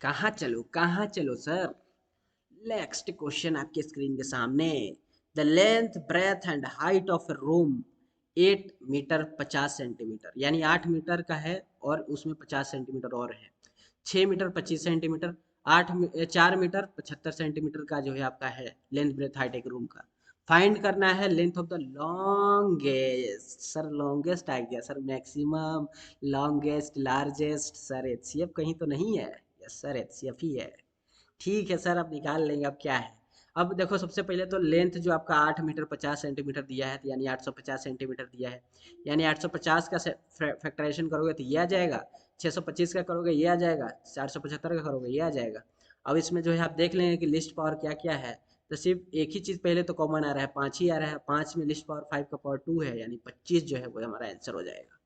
कहाँ चलो कहाँ चलो सर। नेक्स्ट क्वेश्चन आपके स्क्रीन के सामने। The length breadth and height of a room 8 metre 50 centimetre, यानी 8 मीटर का है और उसमें 50 सेंटीमीटर और है। 6 मीटर 25 सेंटीमीटर, 4 मीटर 75 सेंटीमीटर का जो है आपका है लेंथ ब्रेथ हाइट एक रूम का। फाइंड करना है length of the longest. Sir longest आ गया sir, maximum, longest, largest, sir HCF कहीं तो नहीं है। यस सर, HCF ही है। ठीक है सर, आप निकाल लेंगे। अब क्या है, अब देखो सबसे पहले तो लेंथ जो आपका 8 मीटर 50 सेंटीमीटर दिया है, तो यानी 850 सेंटीमीटर दिया है, यानी 850 का फैक्टराइजेशन करोगे तो ये आ जाएगा, 625 का करोगे ये आ जाएगा, 475 का करोगे ये आ जाएगा। अब इसमें जो है आप देख लेंगे कि लिस्ट पावर क्या क्या है। तो सिर्फ एक ही चीज़ पहले तो कॉमन आ रहा है, 5 ही आ रहा है, 5 में लिस्ट पावर 5 का पावर 2 है, यानी 25 जो है वो हमारा आंसर हो जाएगा।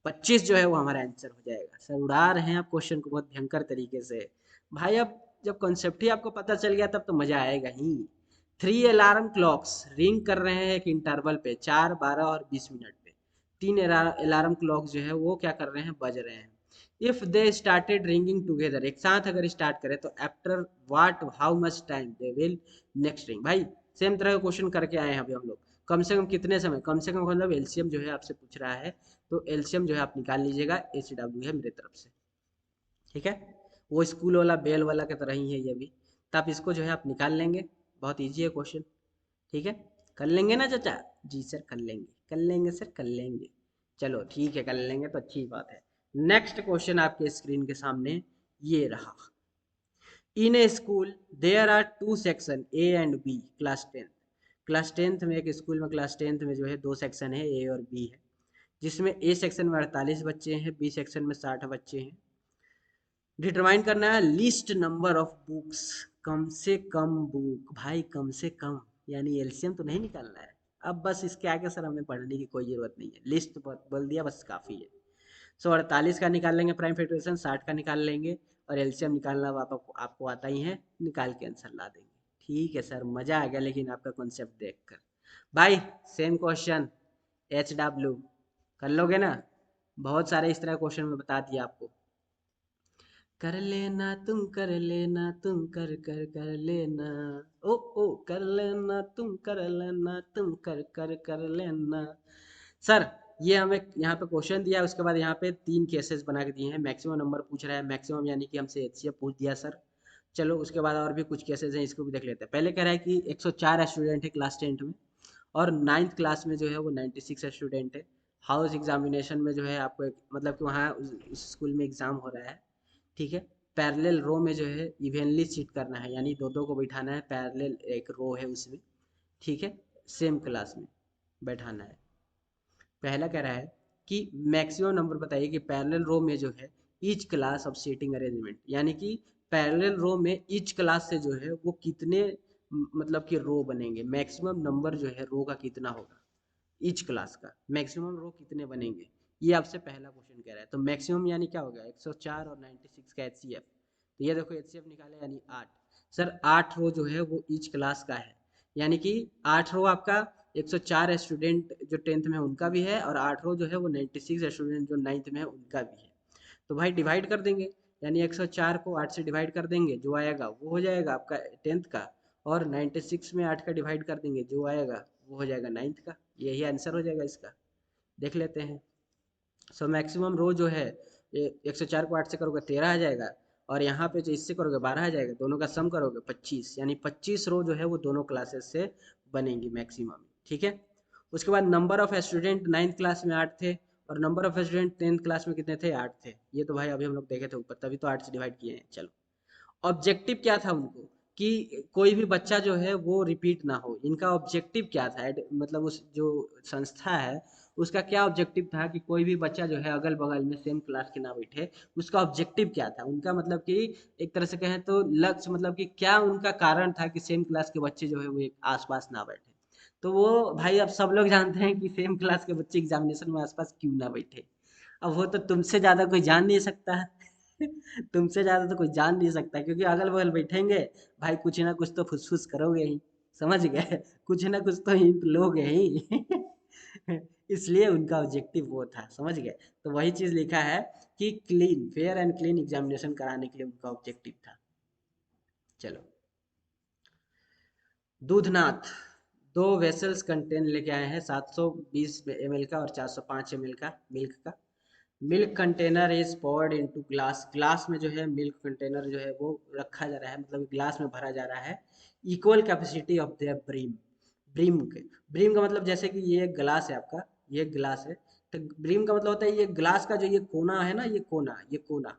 25 जो है वो हमारा आंसर हो जाएगा। सर उड़ा रहे हैं आप क्वेश्चन को बहुत भयंकर तरीके से। भाई अब जब कॉन्सेप्ट ही आपको पता चल गया तब तो मजा आएगा ही। 3 अलार्म क्लॉक्स रिंग कर रहे हैं एक इंटरवल पे, 4, 12 और 20 मिनट पे। 3 अलार्म क्लॉक जो है वो क्या कर रहे हैं, बज रहे हैं। If they started ringing together, एक साथ अगर स्टार्ट करें तो after what how much time they will next ring. भाई सेम तरह का क्वेश्चन करके आए हैं अभी हम लोग। कम से कम कितने समय, कम से कम मतलब एलसीएम जो है आपसे पूछ रहा है, तो एलसीएम जो है आप निकाल लीजिएगा। HW है मेरे तरफ से, ठीक है। वो स्कूल वाला बेल वाला की तरह ही है ये भी, तो आप इसको जो है आप निकाल लेंगे। बहुत ईजी है क्वेश्चन, ठीक है। कर लेंगे ना चाचा? जी सर कर लेंगे, कर लेंगे सर कर लेंगे। चलो ठीक है, कर लेंगे तो अच्छी बात है। नेक्स्ट क्वेश्चन आपके स्क्रीन के सामने ये रहा। In a school there are 2 section A एंड B, class 10th। Class 10th में एक स्कूल में क्लास 10th में जो है 2 सेक्शन है, A और B है, जिसमें A सेक्शन में 48 बच्चे हैं, B सेक्शन में 60 बच्चे हैं। डिटरमाइन करना है लिस्ट नंबर ऑफ बुक्स, कम से कम बुक। भाई कम से कम यानी एलसीएम तो नहीं निकालना है। अब बस इसके आगे सर हमें पढ़ने की कोई जरूरत नहीं है, लिस्ट बोल दिया बस काफी है। सो 48 का निकाल लेंगे प्राइम फैक्टराइजेशन, 60 का निकाल लेंगे और एलसीएम निकालना आपको आता ही है, निकाल के आंसर ला देंगे। ठीक है सर, मजा आ गया लेकिन आपका कॉन्सेप्ट देखकर। भाई सेम क्वेश्चन HW कर लोगे ना? बहुत सारे इस तरह क्वेश्चन में बता दिया आपको। कर लेना तुम कर लेना तुम कर लेना, ओ कर लेना तुम कर लेना तुम कर लेना। सर ये हमें यहाँ पे क्वेश्चन दिया है, उसके बाद यहाँ पे 3 केसेस बना के दिए हैं, मैक्सिमम नंबर पूछ रहा है, मैक्सिमम यानी कि हमसे एचसीएफ पूछ दिया सर। चलो उसके बाद और भी कुछ केसेस हैं, इसको भी देख लेते हैं। पहले कह रहा है कि 104 स्टूडेंट है क्लास 10th में, और 9th क्लास में जो है वो 96 स्टूडेंट है। हाउस एग्जामिनेशन में जो है आपको मतलब कि वहाँ उस स्कूल में एग्ज़ाम हो रहा है, ठीक है। पैरेलल रो में जो है इवेनली सीट करना है, यानी दो दो को बिठाना है, पैरेलल एक रो है उसमें, ठीक है, सेम क्लास में बैठाना है। पहला कह रहा है कि मैक्सिमम नंबर बताइए कि पैरेलल रो में जो है each class of seating arrangement, यानी कि पैरेलल रो में ईच क्लास से जो है वो कितने मतलब कि रो बनेंगे, मैक्सिमम नंबर जो है रो का कितना होगा, ईच क्लास का मैक्सिमम रो कितने बनेंगे, ये आपसे पहला क्वेश्चन कह रहा है। तो मैक्सिमम यानी क्या हो गया, 104 और 96 का एचसीएफ। तो ये देखो एचसीएफ निकाले यानी 8। सर 8 रो जो है वो ईच क्लास का है, यानी कि 8 रो आपका 104 स्टूडेंट जो 10th में है उनका भी है, और 8 रो जो है वो 96 स्टूडेंट जो 9th में है उनका भी है। तो भाई डिवाइड कर देंगे, यानी 104 को 8 से डिवाइड कर देंगे, जो आएगा वो हो जाएगा आपका 10th का, और 96 में 8 का डिवाइड कर देंगे, जो आएगा वो हो जाएगा 9th का। यही आंसर हो जाएगा इसका। देख लेते हैं। सो मैक्सिमम रो जो है 104 को 8 से करोगे 13 आ जाएगा, और यहाँ पे जो इससे करोगे 12 आ जाएगा, दोनों का सम करोगे 25, यानी 25 रो जो है वो दोनों क्लासेस से बनेंगी मैक्सिमम, ठीक है। उसके बाद number of student 9th class में 8 थे, और number of student 10th class में कितने थे, 8 थे। ये तो भाई अभी हम लोग देखे थे ऊपर, तभी तो 8 से डिवाइड किए हैं। चलो ऑब्जेक्टिव क्या था उनको, कि कोई भी बच्चा जो है वो रिपीट ना हो, इनका ऑब्जेक्टिव क्या था, मतलब उस जो संस्था है उसका क्या ऑब्जेक्टिव था कि कोई भी बच्चा जो है अगल बगल में सेम क्लास के ना बैठे। उसका ऑब्जेक्टिव क्या था उनका, मतलब कि एक तरह से कहें तो लक्ष्य, मतलब कि क्या उनका कारण था कि सेम क्लास के बच्चे जो है वो एक आसपास ना बैठे। तो वो भाई अब सब लोग जानते हैं कि सेम क्लास के बच्चे एग्जामिनेशन में आसपास क्यों ना बैठे। अब वो तो तुमसे ज्यादा कोई जान नहीं सकता है। तुमसे ज्यादा तो कोई जान नहीं सकता, क्योंकि अगल बगल बैठेंगे भाई, कुछ ना कुछ तो फुसफुस करोगे ही, समझ गए, कुछ ना कुछ तो हिंट लोगे ही। इसलिए उनका ऑब्जेक्टिव वो था, समझ गए। तो वही चीज लिखा है कि clean, fair and clean examination कराने के लिए उनका ऑब्जेक्टिव था। चलो दूधनाथ दो वेसल्स कंटेन लेके आए हैं, 720 ml का और 405 ml का मिल्क का। Milk container is poured into glass, glass में जो है मिल्क कंटेनर जो है वो रखा जा रहा है, मतलब ग्लास में भरा जा रहा है। Equal capacity of the brim, brim के, ब्रीम का मतलब जैसे कि ये एक गिलास है आपका, ये एक गिलास है, तो ब्रीम का मतलब होता है ये ग्लास का जो ये कोना है ना, ये कोना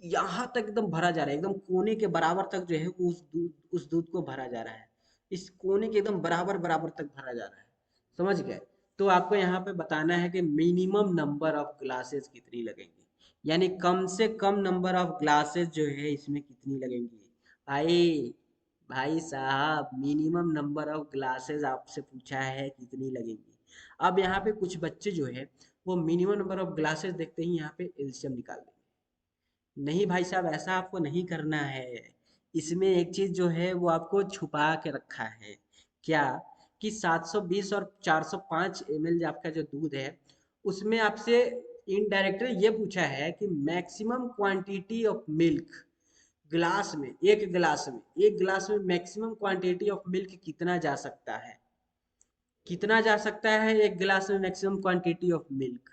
यहाँ तक एकदम भरा जा रहा है, एकदम कोने के बराबर तक जो है उस दूध को भरा जा रहा है, इस कोने के एकदम बराबर बराबर तक भरा जा रहा है, समझ गए। तो आपको यहाँ पे बताना है कि मिनिमम नंबर ऑफ ग्लासेस कितनी लगेंगी, यानी कम से कम नंबर ऑफ ग्लासेस जो है इसमें कितनी लगेंगी। भाई भाई साहब मिनिमम नंबर ऑफ ग्लासेस आपसे पूछा है कितनी लगेंगी। अब यहाँ पे कुछ बच्चे जो है वो मिनिमम नंबर ऑफ ग्लासेस देखते ही यहाँ पे एलसीएम निकाल देंगे। नहीं भाई साहब, ऐसा आपको नहीं करना है। इसमें एक चीज जो है वो आपको छुपा के रखा है। क्या? कि 720 और 405 ml जो आपका जो दूध है उसमें आपसे इनडायरेक्टली ये पूछा है कि maximum quantity of milk glass में, एक गिलास में मैक्सिमम क्वांटिटी ऑफ मिल्क कितना जा सकता है, कितना जा सकता है एक गिलास में मैक्सिमम क्वांटिटी ऑफ मिल्क।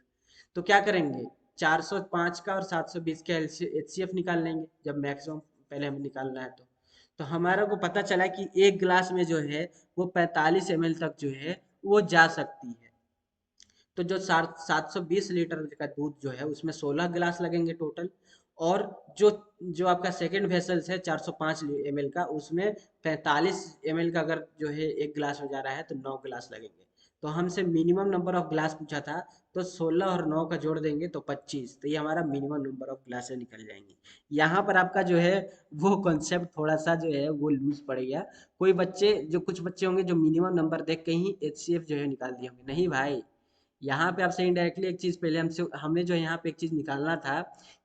तो क्या करेंगे, 405 का और 720 का एचसीएफ निकाल लेंगे, जब मैक्सिमम पहले हमें निकालना है। तो हमारा को पता चला कि एक गिलास में जो है वो 45 ml तक जो है वो जा सकती है। तो जो 720 लीटर का दूध जो है उसमें 16 गिलास लगेंगे टोटल, और जो जो आपका सेकंड वेसल्स है 405 ml का, उसमें 45 ml का अगर जो है एक गिलास हो जा रहा है तो 9 गिलास लगेंगे। तो हमसे मिनिमम नंबर ऑफ गिलास पूछा था, तो 16 और 9 का जोड़ देंगे तो 25, तो ये हमारा मिनिमम नंबर ऑफ गिलासेस निकल जाएंगे। यहाँ पर आपका जो है वो कॉन्सेप्ट थोड़ा सा जो है वो लूज पड़ गया। कोई बच्चे, जो कुछ बच्चे होंगे जो मिनिमम नंबर देख के ही एचसीएफ जो है निकाल दिए होंगे, नहीं भाई, यहाँ पे आपसे इनडायरेक्टली एक चीज पहले हमसे हमने जो यहाँ पे एक चीज निकालना था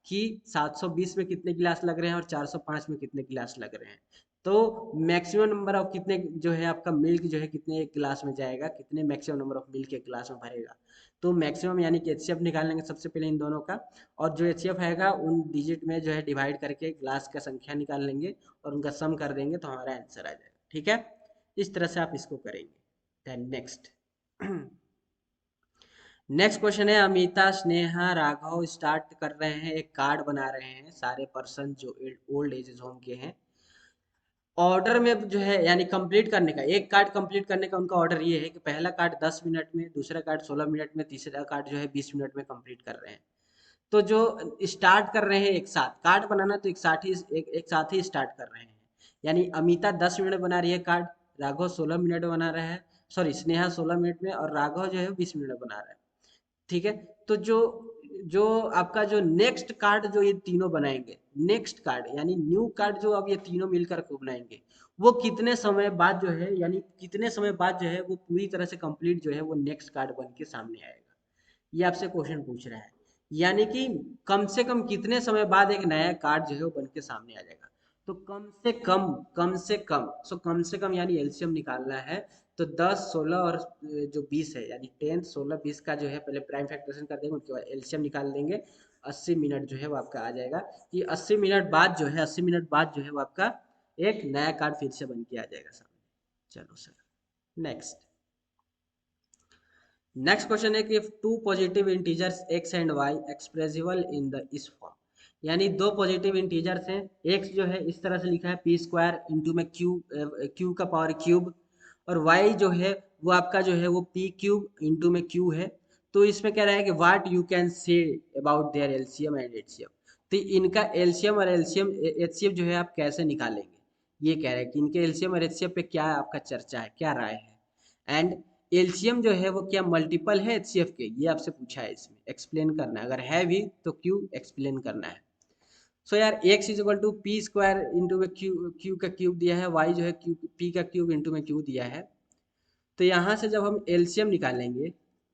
कि 720 में कितने गिलास लग रहे हैं और 405 में कितने गिलास लग रहे हैं। तो मैक्सिमम नंबर ऑफ कितने जो है आपका मिल्क जो है कितने एक गिलास में जाएगा, कितने मैक्सिमम नंबर ऑफ मिल्क एक गिलास में भरेगा। तो मैक्सिमम यानी कि एचसीएफ निकालेंगे सबसे पहले इन दोनों का, और जो एचसीएफ आएगा उन डिजिट में जो है डिवाइड करके गिलास का संख्या निकाल लेंगे और उनका सम कर देंगे तो हमारा आंसर आ जाएगा। ठीक है, इस तरह से आप इसको करेंगे। देन नेक्स्ट नेक्स्ट क्वेश्चन है, अमिता स्नेहा राघव स्टार्ट कर रहे हैं, एक कार्ड बना रहे हैं, सारे पर्सन जो ओल्ड एज होम के हैं। ऑर्डर में जो है यानी कंप्लीट करने का, एक कार्ड कंप्लीट करने का उनका ऑर्डर ये है कि पहला कार्ड 10 मिनट में, दूसरा कार्ड 16 मिनट में, तीसरा कार्ड जो है 20 मिनट में कंप्लीट कर रहे हैं। तो जो स्टार्ट कर रहे हैं एक साथ कार्ड बनाना, तो एक साथ ही स्टार्ट कर रहे हैं। यानी अमिता 10 मिनट बना रही है कार्ड, राघव 16 मिनट बना रहा है, सॉरी स्नेहा 16 मिनट में, और राघव जो है 20 मिनट बना रहा है। ठीक है, तो जो जो आपका जो नेक्स्ट कार्ड जो ये तीनों बनाएंगे, नेक्स्ट कार्ड यानी न्यू कार्ड जो अब ये तीनों मिलकर को बनाएंगे, वो कितने समय बाद जो है, यानी कितने समय बाद जो है वो पूरी तरह से कंप्लीट जो है वो नेक्स्ट कार्ड बन के सामने आएगा। ये आपसे क्वेश्चन पूछ रहा है, यानी कि कम से कम कितने समय बाद एक नया कार्ड जो है वो बन के सामने आ जाएगा। तो कम से कम यानी एलसीएम निकालना है। तो 10 16 और जो 20 है, यानी 10 16 20 का जो है पहले प्राइम फैक्टरेशन कर देंगे, उसके बाद एलसीएम निकाल देंगे। 80 मिनट जो है वो आपका आ जाएगा। कि 80 मिनट बाद जो है 80 मिनट बाद जो है वो आपका एक नया कार्ड फिर से बन के आ जाएगा सामने। चलो सर, नेक्स्ट नेक्स्ट क्वेश्चन है कि if two positive integers x and y expressible in the इस फॉर्म, यानी दो पॉजिटिव इंटीजर्स हैं, x जो है इस तरह से लिखा है p स्क्वायर इंटू में q का पावर क्यूब, और y जो है वो आपका जो है वो p क्यूब इंटू में q है। तो इसमें कह रहा है कि what you can say about their LCM and HCF. तो इनका एलसीएम और एलसीएम एचसीएफ जो है आप कैसे निकालेंगे, ये कह रहा है कि इनके एलसीएम और एचसीएफ पे क्या आपका चर्चा है, क्या राय है। एंड एलसीएम जो है वो क्या मल्टीपल है एचसीएफ के, ये आपसे पूछा है, इसमें एक्सप्लेन करना है, अगर है भी तो क्यों एक्सप्लेन करना है। सो यार x is equal to P square into में क्यू का क्यूब दिया है, y जो है क्यू पी का क्यूब इंटू में क्यू दिया है। तो यहाँ से जब हम एलसीएम निकालेंगे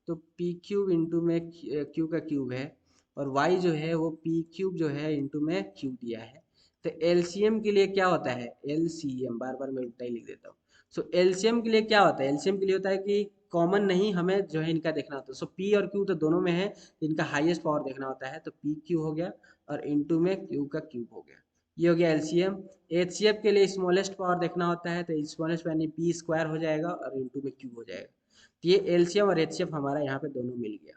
तो पी क्यूब इंटू में क्यू का क्यूब है, और वाई जो है वो पी क्यूब जो है इंटू में क्यू दिया है। तो एलसीएम के लिए क्या होता है, एलसीएम बार बार मैं उल्टा ही लिख देता हूँ। सो एलसीएम के लिए क्या होता है, एलसीएम के लिए होता है कि कॉमन नहीं हमें जो है इनका देखना होता है। सो पी और क्यू तो दोनों में है, इनका हाईएस्ट पावर देखना होता है, तो पी क्यू हो गया और इंटू में क्यू का क्यूब हो गया, ये हो गया एलसीएम। एचसीएफ के लिए स्मॉलेस्ट पावर देखना होता है, तो स्मॉलेस्ट यानी पी स्क्वायर हो जाएगा और इंटू में क्यू हो जाएगा। तो ये एलसीएम और एचसीएफ हमारा यहाँ पे दोनों मिल गया।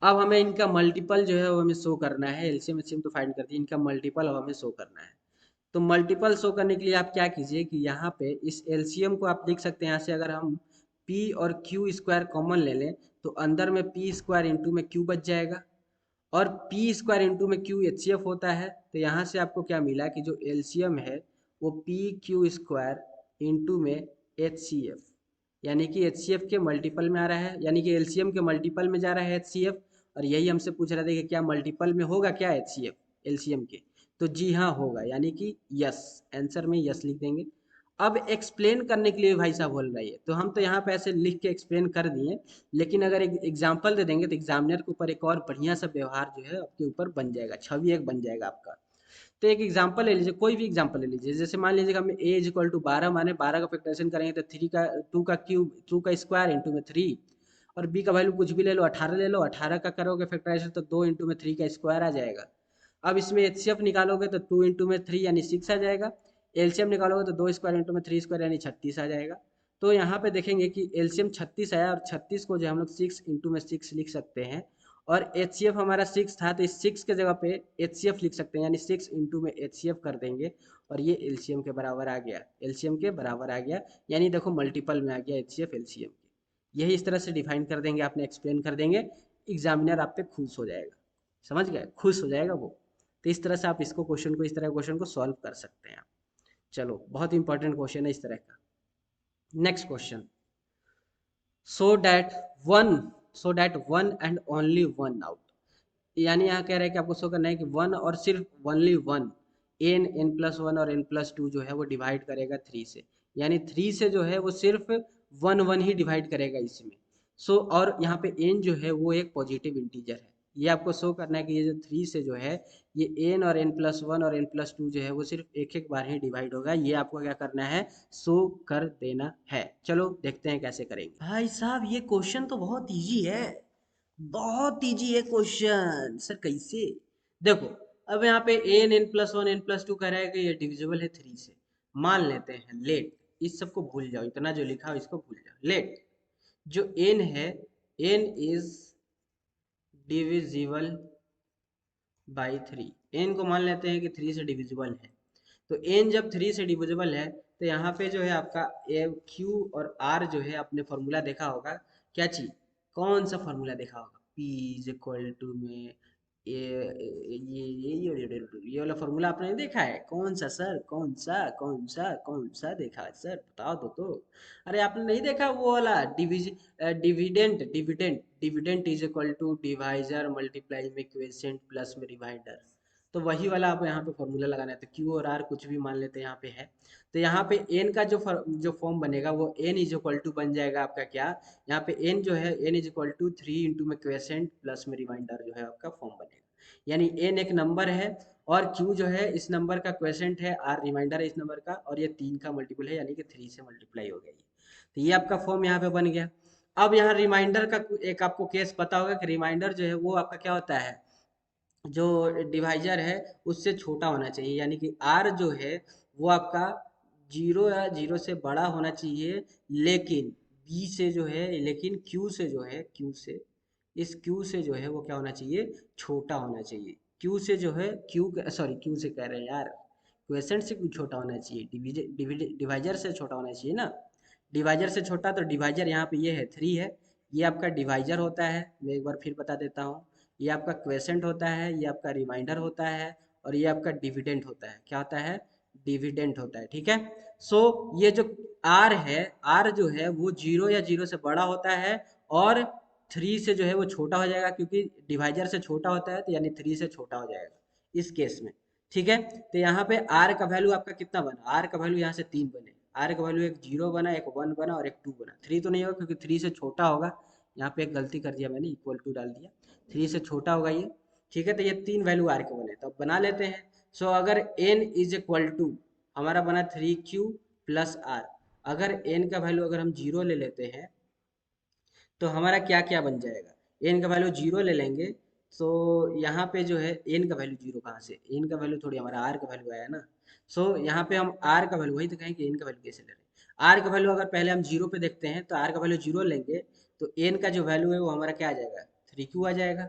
अब हमें इनका मल्टीपल जो है वो हमें शो करना है, एलसीएम एचसीएम तो फाइंड कर दिए, इनका मल्टीपल अब हमें शो करना है। तो मल्टीपल शो करने के लिए आप क्या कीजिए कि यहाँ पे इस एलसीएम को आप लिख सकते हैं, यहाँ से अगर हम पी और क्यू स्क्वायर कॉमन ले लें तो अंदर में पी स्क्वायर इंटू में क्यू बच जाएगा, और पी स्क्वायर इंटू में क्यू एच सी एफ होता है। तो यहाँ से आपको क्या मिला कि जो एलसीएम है वो पी क्यू स्क्वायर इंटू में एच सी एफ, यानी कि एच सी एफ के मल्टीपल में आ रहा है, यानी कि एलसीएम के मल्टीपल में जा रहा है एच सी एफ। और यही हमसे पूछ रहे थे कि क्या मल्टीपल में होगा क्या एच सी एफ एलसीएम के, तो जी हाँ होगा, यानी कि यस, आंसर में यस लिख देंगे। अब एक्सप्लेन करने के लिए भाई साहब बोल रही है, तो हम तो यहाँ पे ऐसे लिख के एक्सप्लेन कर दिए, लेकिन अगर एक एग्जाम्पल दे देंगे तो एग्जामिनर के ऊपर एक और बढ़िया सा व्यवहार जो है आपके ऊपर बन जाएगा, छवि एक बन जाएगा आपका। तो एक एग्जाम्पल ले लीजिए, कोई भी एग्जाम्पल ले लीजिए, जैसे मान लीजिए हम ए इज इक्वल टू 12 माने 12 का फैक्टराइजेशन करेंगे तो 3 का 2 का क्यूब 2 का स्क्वायर इंटू में 3, और बी का वैल्यू कुछ भी ले लो, 18 ले लो, 18 का करोगे फैक्टराइजेशन तो 2 इंटू में 3 का स्क्वायर आ जाएगा। अब इसमें एचसीएफ निकालोगे तो 2 इंटू में 3 यानी 6 आ जाएगा, एलसीएम निकालोगे तो 2 स्क्वायर इंटू में 3 स्क्वायर यानी 36 आ जाएगा। तो यहाँ पे देखेंगे कि एलसीएम 36 आया, और 36 को जो हम लोग 6 इंटू में 6 लिख सकते हैं, और एच हमारा 6 था तो इस 6 के जगह पे एच लिख सकते हैं, यानी 6 इंटू में एच कर देंगे, और ये एलसीएम के बराबर आ गया, एलसीएम के बराबर आ गया, यानी देखो मल्टीपल में आ गया एच एलसीएम के। यही इस तरह से डिफाइन कर देंगे, आपने एक्सप्लेन कर देंगे, एग्जामिनर आप पे खुश हो जाएगा, समझ गए, खुश हो जाएगा वो। तो इस तरह से आप इसको क्वेश्चन को, इस तरह क्वेश्चन को सॉल्व कर सकते हैं आप। चलो, बहुत इंपॉर्टेंट क्वेश्चन है इस तरह का। Next question, so that one one and only one out, यानी यहाँ कह रहा है कि आपको शो करना है कि वन और सिर्फ only one, N N plus one और एन प्लस टू जो है वो डिवाइड करेगा 3 से, यानी 3 से जो है वो सिर्फ वन वन ही डिवाइड करेगा इसमें। सो और यहाँ पे n जो है वो एक पॉजिटिव इंटीजर है। ये आपको शो करना है कि ये जो 3 से जो है ये n और n+1 और n+2 जो है वो सिर्फ एक एक बार ही डिवाइड होगा। ये आपको क्या करना है, शो कर देना है। चलो देखते हैं कैसे करेंगे। भाई साहब ये क्वेश्चन तो बहुत इजी है, बहुत इजी है क्वेश्चन। सर कैसे? देखो अब यहाँ पे n+1 n+2 कह रहा है कि ये डिविजिबल है 3 से। मान लेते हैं लेट, इस सबको भूल जाओ, इतना जो लिखा हो इसको भूल जाओ। लेट जो n है, n is divisible by 3। n को मान लेते हैं कि 3 से डिविजिबल है। तो n जब 3 से डिविजिबल है तो यहाँ पे जो है आपका q और r जो है आपने फॉर्मूला देखा होगा। क्या चीज, कौन सा फॉर्मूला देखा होगा? p इज इक्वल टू में ये वाला फॉर्मूला आपने देखा है? कौन सा सर, कौन सा देखा है सर, बताओ तो। अरे आपने नहीं देखा वो वाला dividend is equal to divisor multiply में क्वेशेंट प्लस में रिमाइंडर। तो वही वाला आप यहाँ पे फॉर्मूला लगाना है। तो क्यू और आर कुछ भी मान लेते हैं यहाँ पे है। तो यहाँ पे एन का जो फॉर्म बनेगा वो एन इज इक्वल टू बन जाएगा आपका क्या, यहाँ पे एन जो है N is equal to 3 into में क्वेशेंट प्लस में रिमाइंडर जो है आपका फॉर्म बनेगा। यानी एन एक नंबर है और क्यू जो है इस नंबर का क्वेशेंट है, आर रिमाइंडर है इस नंबर का, और ये 3 का मल्टीपल है यानी कि 3 से मल्टीप्लाई हो गया ये। तो ये आपका फॉर्म यहाँ पे बन गया। अब यहाँ रिमाइंडर का एक आपको केस पता होगा कि रिमाइंडर जो है वो आपका क्या होता है, जो डिवाइजर है उससे छोटा होना चाहिए। यानी कि आर जो है वो आपका 0 या 0 से बड़ा होना चाहिए, लेकिन बी से जो है, लेकिन क्यू से जो है, क्यू से, इस क्यू से जो है वो क्या होना चाहिए, छोटा होना चाहिए। क्यू से जो है, क्यू सॉरी क्यू से कह रहे हैं यार, क्वेश्चन से क्यों छोटा होना चाहिए, डिवाइजर से छोटा होना चाहिए ना। डिवाइजर से छोटा, तो डिवाइजर यहाँ पे ये है 3 है, ये आपका डिवाइजर होता है। मैं एक बार फिर बता देता हूँ, ये आपका क्वेसेंट होता है, ये आपका रिमाइंडर होता है, और ये आपका डिविडेंट होता है। क्या होता है? डिविडेंट होता है। ठीक है। सो ये जो आर है, आर जो है वो 0 या 0 से बड़ा होता है, और 3 से जो है वो छोटा हो जाएगा, क्योंकि डिवाइजर से छोटा होता है तो यानी 3 से छोटा हो जाएगा इस केस में। ठीक है। तो यहाँ पे आर का वैल्यू आपका कितना बना, आर का वैल्यू यहाँ से 3 बने। आर का वैल्यू एक 0 बना, एक 1 बना और एक 2 बना। 3 तो नहीं होगा क्योंकि 3 से छोटा होगा। यहाँ पे एक गलती कर दिया मैंने, इक्वल टू डाल दिया, 3 से छोटा होगा ये। ठीक है। तो ये 3 वैल्यू आर के बने, तो अब बना लेते हैं। सो अगर n इज इक्वल टू हमारा बना 3q प्लस आर, अगर n का वैल्यू अगर हम 0 ले लेते हैं तो हमारा क्या क्या बन जाएगा, n का वैल्यू 0 ले लेंगे। तो यहाँ पे जो है n का वैल्यू 0 कहाँ से, n का वैल्यू थोड़ी हमारा r का वैल्यू आया ना। सो यहाँ पे हम r का वैल्यू, वही तो कहें कि n का वैल्यू कैसे ले रहे हैं। r का वैल्यू अगर पहले हम 0 पे देखते हैं तो r का वैल्यू 0 लेंगे, तो n का जो वैल्यू है वो हमारा क्या आ जाएगा, 3q आ जाएगा।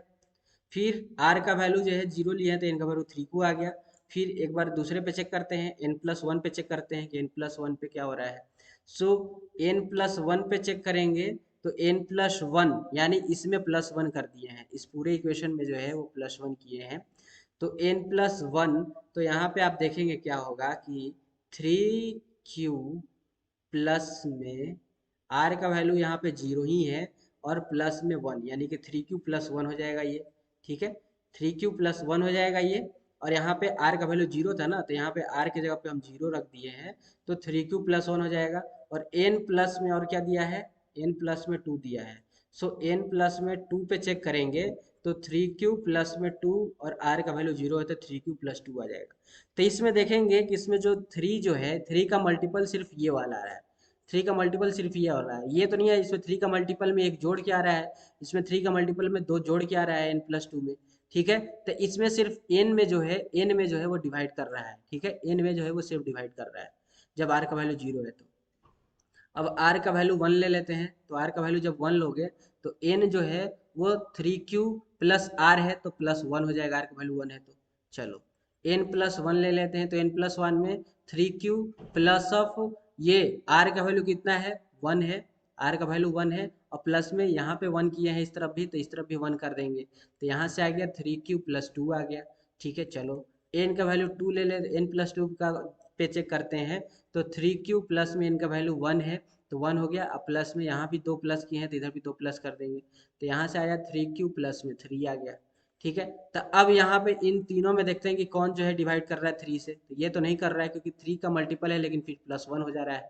फिर r का वैल्यू जो है 0 लिया है तो n का वैल्यू 3q आ गया। फिर एक बार दूसरे पे चेक करते हैं, n+1 पे चेक करते हैं कि n+1 पे क्या हो रहा है। सो n+1 पे चेक करेंगे तो n+1 यानी इसमें +1 कर दिए हैं, इस पूरे इक्वेशन में जो है वो +1 किए हैं। तो n+1, तो यहाँ पे आप देखेंगे क्या होगा कि 3q प्लस में r का वैल्यू यहाँ पे 0 ही है, और प्लस में 1 यानी कि 3q प्लस 1 हो जाएगा ये। ठीक है। 3q प्लस 1 हो जाएगा ये, और यहाँ पे r का वैल्यू 0 था ना, तो यहाँ पे r की जगह पे हम 0 रख दिए हैं, तो 3q प्लस 1 हो जाएगा। और n प्लस में और क्या दिया है, n प्लस में 2 दिया है। सो n प्लस में 2 पे चेक करेंगे तो 3q प्लस में 2 और r का वैल्यू 0 है तो 3q प्लस 2 आ जाएगा। तो इसमें देखेंगे कि इसमें जो 3 जो है, 3 का मल्टीपल सिर्फ ये वाला आ रहा है, 3 का मल्टीपल सिर्फ ये हो रहा है, ये तो नहीं है। इसमें 3 का मल्टीपल में एक जोड़ के आ रहा है, इसमें 3 का मल्टीपल में 2 जोड़ के आ रहा है n+2 में। ठीक है। तो इसमें सिर्फ n में जो है, n में जो है वो डिवाइड कर रहा है। ठीक है। n में जो है वो सिर्फ डिवाइड कर रहा है जब r का वैल्यू 0 है तो। अब r का वैल्यू 1 ले लेते हैं, तो r का वैल्यू जब 1 लोगे तो n जो है वो 3q प्लस r है तो प्लस 1 हो जाएगा, r का वैल्यू 1 है तो। चलो n+1 ले लेते हैं, तो n+1 में 3q प्लस ऑफ ये r का वैल्यू कितना है, 1 है, r का वैल्यू 1 है, और प्लस में यहाँ पे 1 किए हैं इस तरफ भी, तो इस तरफ भी 1 कर देंगे, तो यहाँ से आ गया 3q प्लस 2 आ गया। ठीक है। चलो n का वैल्यू 2 ले ले, n+2 का पे चेक करते हैं, तो 3q प्लस में n का वैल्यू 1 है तो 1 हो गया। अब प्लस में यहाँ भी 2 प्लस किए हैं तो इधर भी 2 प्लस कर देंगे, तो यहाँ से आया 3q प्लस में 3 आ गया। ठीक है। तो अब यहाँ पे इन तीनों में देखते हैं कि कौन जो है डिवाइड कर रहा है 3 से, तो ये तो नहीं कर रहा है क्योंकि 3 का मल्टीपल है, लेकिन फिर +1 हो जा रहा है।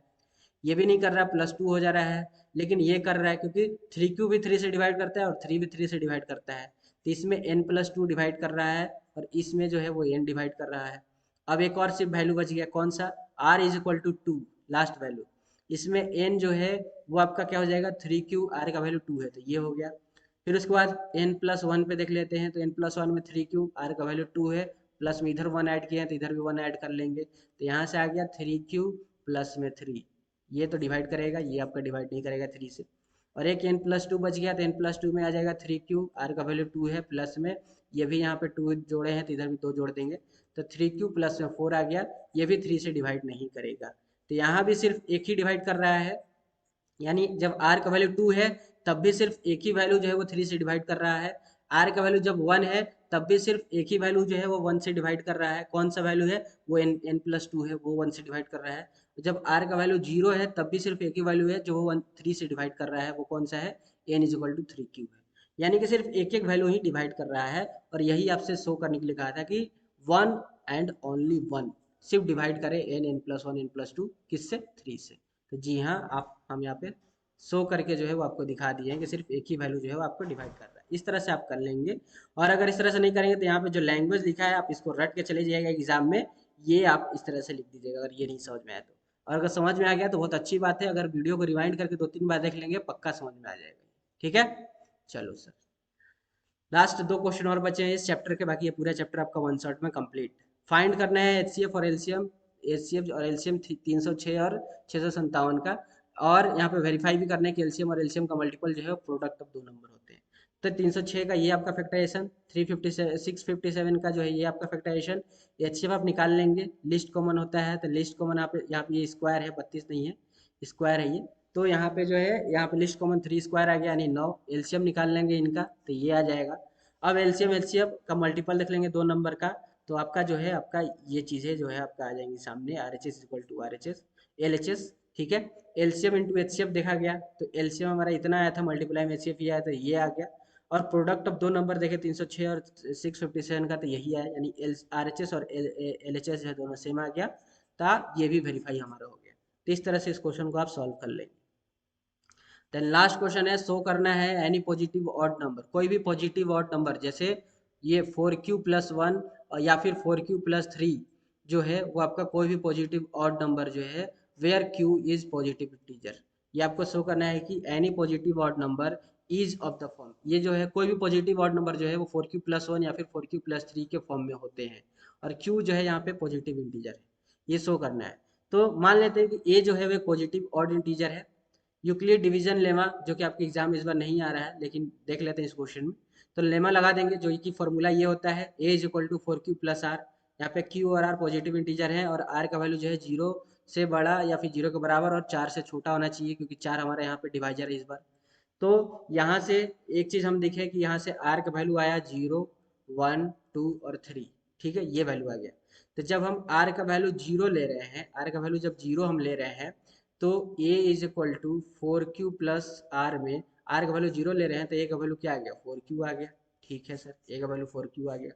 ये भी नहीं कर रहा, +2 हो जा रहा है, लेकिन ये कर रहा है क्योंकि 3q भी 3 से डिवाइड करता है और 3 भी 3 से डिवाइड करता है, तो इसमें n+2 डिवाइड कर रहा है और इसमें जो है वो n डिवाइड कर रहा है। अब एक और सिर्फ वैल्यू बच गया, कौन सा, r is equal to 2, last value. इसमें n जो है वो आपका क्या हो जाएगा, 3q, r का वैल्यू 2 है तो ये हो गया। फिर उसके बाद n+1 पे देख लेते हैं, तो n+1 में 3q, r का वैल्यू 2 है, प्लस में इधर 1 ऐड किए हैं तो इधर भी 1 ऐड कर लेंगे, तो यहाँ से आ गया 3q प्लस में 3, ये तो डिवाइड करेगा, ये आपका डिवाइड नहीं करेगा 3 से। और एक n+2 बच गया, तो n+2 में आ जाएगा 3q, r का वैल्यू 2 है, प्लस में ये भी यहाँ पे 2 जोड़े हैं तो इधर भी 2 जोड़ देंगे, तो 3q प्लस में 4 आ गया, ये भी 3 से डिवाइड नहीं करेगा, तो यहाँ भी सिर्फ एक ही डिवाइड कर रहा है, यानी जब r का वैल्यू 2 है तब भी सिर्फ एक ही वैल्यू जो है वो 3 से डिवाइड कर रहा है, r का वैल्यू जब 1 है तब भी सिर्फ एक ही वैल्यू जो है वो 1 से डिवाइड कर रहा है, कौन सा वैल्यू है, वो n+2 है, वो 1 से डिवाइड कर रहा है। जब r का वैल्यू 0 है तब भी सिर्फ एक ही वैल्यू है जो वो 3 से डिवाइड कर रहा है, वो कौन सा है, n is equal to 3q है, यानी कि सिर्फ एक एक वैल्यू ही डिवाइड कर रहा है। और यही आपसे शो करने के लिए कहा था कि 1 एंड ओनली 1 सिर्फ डिवाइड करे n+1 n+2 किससे, 3 से। तो जी हाँ, आप हम यहाँ पे शो करके जो है वो आपको दिखा दिए हैं कि सिर्फ एक ही वैल्यू जो है वो आपको डिवाइड कर रहा है, इस तरह से आप कर लेंगे। और अगर इस तरह से नहीं करेंगे तो यहाँ पे जो लैंग्वेज लिखा है आप इसको रट के चले जाइएगा एग्जाम में, ये आप इस तरह से लिख दीजिएगा अगर ये नहीं समझ में आया तो। और अगर समझ में आ गया तो बहुत अच्छी बात है, अगर वीडियो को रिवाइंड करके 2-3 बार देख लेंगे पक्का समझ में आ जाएगा, ठीक है। चलो सर, लास्ट 2 क्वेश्चन और बचे हैं इस चैप्टर के, बाकी ये पूरा चैप्टर आपका वन शॉट में कंप्लीट। फाइंड करना है एचसीएफ और एलसीएम, एचसीएफ और एलसीएम 306 और 657 का, और यहाँ पे वेरीफाई भी करना है कि एलसीएम और एलसीएम का मल्टीपल जो है प्रोडक्ट ऑफ 2 नंबर होते हैं। तो 306 का ये आपका फैक्टराइजेशन, 357 657 का जो है ये आपका फैक्टराइजेशन। एचसीएफ आप निकाल लेंगे, लिस्ट कॉमन होता है तो लिस्ट कॉमन यहाँ पे ये स्क्वायर है, 32 नहीं है, स्क्वायर है ये, तो यहाँ पे जो है यहाँ पे लिस्ट कॉमन 3 स्क्वायर आ गया यानी 9। एलसीएम निकाल लेंगे इनका तो ये आ जाएगा। अब एलसीएम एलसीएम का मल्टीपल देख लेंगे 2 नंबर का, तो आपका जो है आपका ये चीज़ें जो है आपका आ जाएंगी सामने, R H S equal to R H S L H S, ठीक है। एलसीएम इंटू एचसीएफ देखा गया तो एलसीएम हमारा इतना आया था, मल्टीप्लाई में एचसीएफ ये आया तो ये आ गया। और प्रोडक्ट ऑफ 2 नंबर देखे 306 और 657 का, तो यही आया, यानी आर एच एस और एल एच एस जो है दोनों सेम आ गया, तो ये भी वेरीफाई हमारा हो गया। तो इस तरह से इस क्वेश्चन को आप सॉल्व कर लेंगे। देन लास्ट क्वेश्चन है, शो करना है एनी पॉजिटिव ऑड नंबर, कोई भी पॉजिटिव ऑड नंबर, जैसे ये 4q+1 या फिर 4q+3 जो है वो आपका कोई भी पॉजिटिव ऑड नंबर जो है where q is positive integer, ये आपको शो करना है कि any positive odd number is of the form, ये जो है कोई भी पॉजिटिव ऑड नंबर जो है वो 4q+1 या फिर 4q+3 के फॉर्म में होते हैं, और q जो है यहाँ पे पॉजिटिव इंटीजर है, ये शो करना है। तो मान लेते हैं कि a जो है वो पॉजिटिव ऑड इंटीजर है। यूक्लिड डिवीजन लेमा जो कि आपके एग्जाम में इस बार नहीं आ रहा है लेकिन देख लेते हैं इस क्वेश्चन में, तो लेमा लगा देंगे जो कि फॉर्मूला ये होता है a is equal to 4q+r, यहाँ पे q और r पॉजिटिव इंटीजर है और r का वैल्यू जो है 0 से बड़ा या फिर 0 के बराबर और 4 से छोटा होना चाहिए, क्योंकि 4 हमारे यहाँ पे डिवाइजर है इस बार। तो यहाँ से एक चीज़ हम देखें कि यहाँ से r का वैल्यू आया 0, 1, 2 और 3, ठीक है, ये वैल्यू आ गया। तो जब हम r का वैल्यू 0 ले रहे हैं, r का वैल्यू जब 0 हम ले रहे हैं, तो a is equal to 4q+r में r का वैल्यू 0 ले रहे हैं तो a का वैल्यू क्या आ गया, 4q आ गया, ठीक है सर, a का वैल्यू 4q आ गया।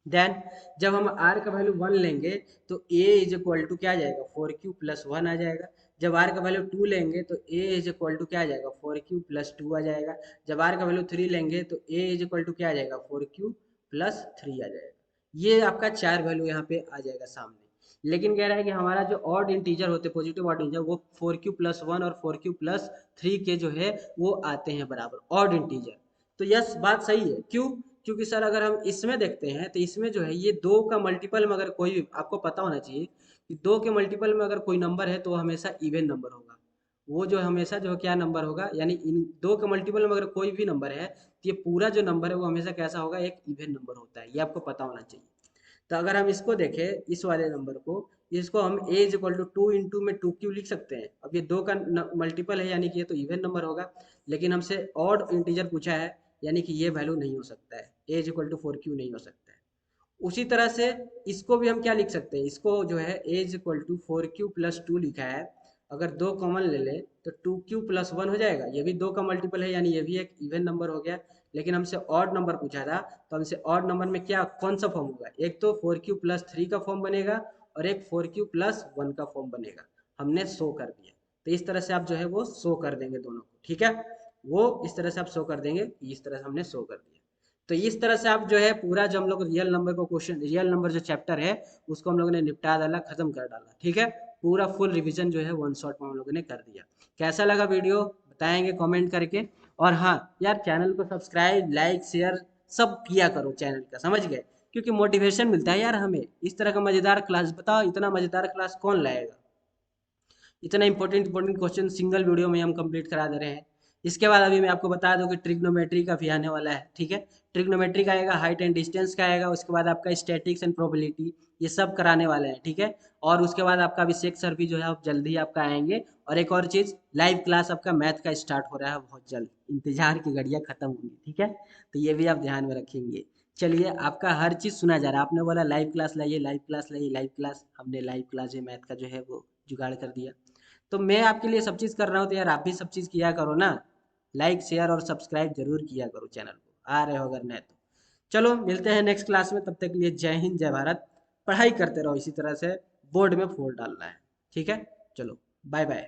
देन जब हम r का वैल्यू 1 लेंगे तो a इज इक्वल टू क्या आ जाएगा, 4q+1 आ जाएगा। जब r का वैल्यू 2 लेंगे तो a इज इक्वल टू क्या आ जाएगा, 4q+2 आ जाएगा। जब r का वैल्यू 3 लेंगे तो a इज इक्वल टू क्या आ जाएगा, 4q+3 आ जाएगा। ये आपका 4 वैल्यू यहाँ पे आ जाएगा सामने, लेकिन कह रहा है कि हमारा जो ऑड इंटीजर होते हैं, पॉजिटिव ऑड इंटीजर, वो 4q+1 और 4q+3 के जो है वो आते हैं बराबर ऑड इंटीजर। तो यस, बात सही है, क्यों, क्योंकि सर अगर हम इसमें देखते हैं तो इसमें जो है ये 2 का मल्टीपल में अगर कोई, आपको पता होना चाहिए कि 2 के मल्टीपल में अगर कोई नंबर है तो वो हमेशा इवन नंबर होगा, वो जो हमेशा जो क्या नंबर होगा, यानी इन 2 के मल्टीपल में अगर कोई भी नंबर है तो ये पूरा जो नंबर है वो हमेशा कैसा होगा, एक इवन नंबर होता है, ये आपको पता होना चाहिए। तो अगर हम इसको देखें, इस वाले नंबर को, इसको हम a is equal to 2 into में 2q लिख सकते हैं। अब ये 2 का मल्टीपल है यानी कि ये तो इवन नंबर होगा, लेकिन हमसे ऑड इंटीजर पूछा है यानी कि ये वैल्यू नहीं हो सकता है, a is equal to 4q नहीं हो सकता है। उसी तरह से इसको भी हम क्या लिख सकते हैं, इसको जो है a is equal to 4q+2 लिखा है, अगर 2 कॉमन ले ले तो 2q+1 हो जाएगा, ये भी 2 का मल्टीपल है यानी ये भी एक इवन नंबर हो गया। लेकिन हमसे ऑड नंबर पूछा था तो हमसे ऑड नंबर में क्या, कौन सा फॉर्म होगा, एक तो 4q+3 का फॉर्म बनेगा और एक 4q+1 का फॉर्म बनेगा, हमने शो कर दिया। तो इस तरह से आप जो है वो शो कर देंगे दोनों को, ठीक है। वो इस तरह से आप शो कर देंगे, इस तरह से हमने शो कर दिया। तो इस तरह से आप जो है पूरा जो हम लोग रियल नंबर को क्वेश्चन, रियल नंबर जो चैप्टर है उसको हम लोगों ने निपटा डाला, खत्म कर डाला, ठीक है। पूरा फुल रिवीजन जो है वन शॉट में हम लोगों ने कर दिया। कैसा लगा वीडियो बताएंगे कमेंट करके। और हाँ यार, चैनल को सब्सक्राइब लाइक शेयर सब किया करो चैनल का, समझ गए, क्योंकि मोटिवेशन मिलता है यार हमें। इस तरह का मजेदार क्लास, बताओ इतना मजेदार क्लास कौन लाएगा। इतना important important question single video में हम कंप्लीट करा दे रहे हैं। इसके बाद अभी मैं आपको बता दूं कि ट्रिग्नोमेट्री का भी आने वाला है, ठीक है। ट्रिग्नोमेट्री का आएगा, हाइट एंड डिस्टेंस का आएगा, उसके बाद आपका स्टैटिक्स एंड प्रोबेबिलिटी, ये सब कराने वाले हैं, ठीक है। और उसके बाद आपका अभिषेक सर भी जो है आप जल्दी आपका आएंगे। और एक और चीज़, लाइव क्लास आपका मैथ का स्टार्ट हो रहा है बहुत जल्द, इंतजार की घड़ियां खत्म होंगी, ठीक है। तो ये भी आप ध्यान में रखेंगे। चलिए, आपका हर चीज़ सुना जा रहा है, आपने बोला लाइव क्लास लाइए, लाइव क्लास लाइए, लाइव क्लास, हमने लाइव क्लास जो मैथ का जो है वो जुगाड़ कर दिया। तो मैं आपके लिए सब चीज़ कर रहा हूँ, तो यार आप भी सब चीज़ किया करो ना। लाइक शेयर और सब्सक्राइब जरूर किया करो चैनल को, आ रहे हो अगर नहीं तो। चलो मिलते हैं नेक्स्ट क्लास में, तब तक के लिए जय हिंद जय भारत। पढ़ाई करते रहो इसी तरह से, बोर्ड में फूल डालना है, ठीक है। चलो बाय बाय।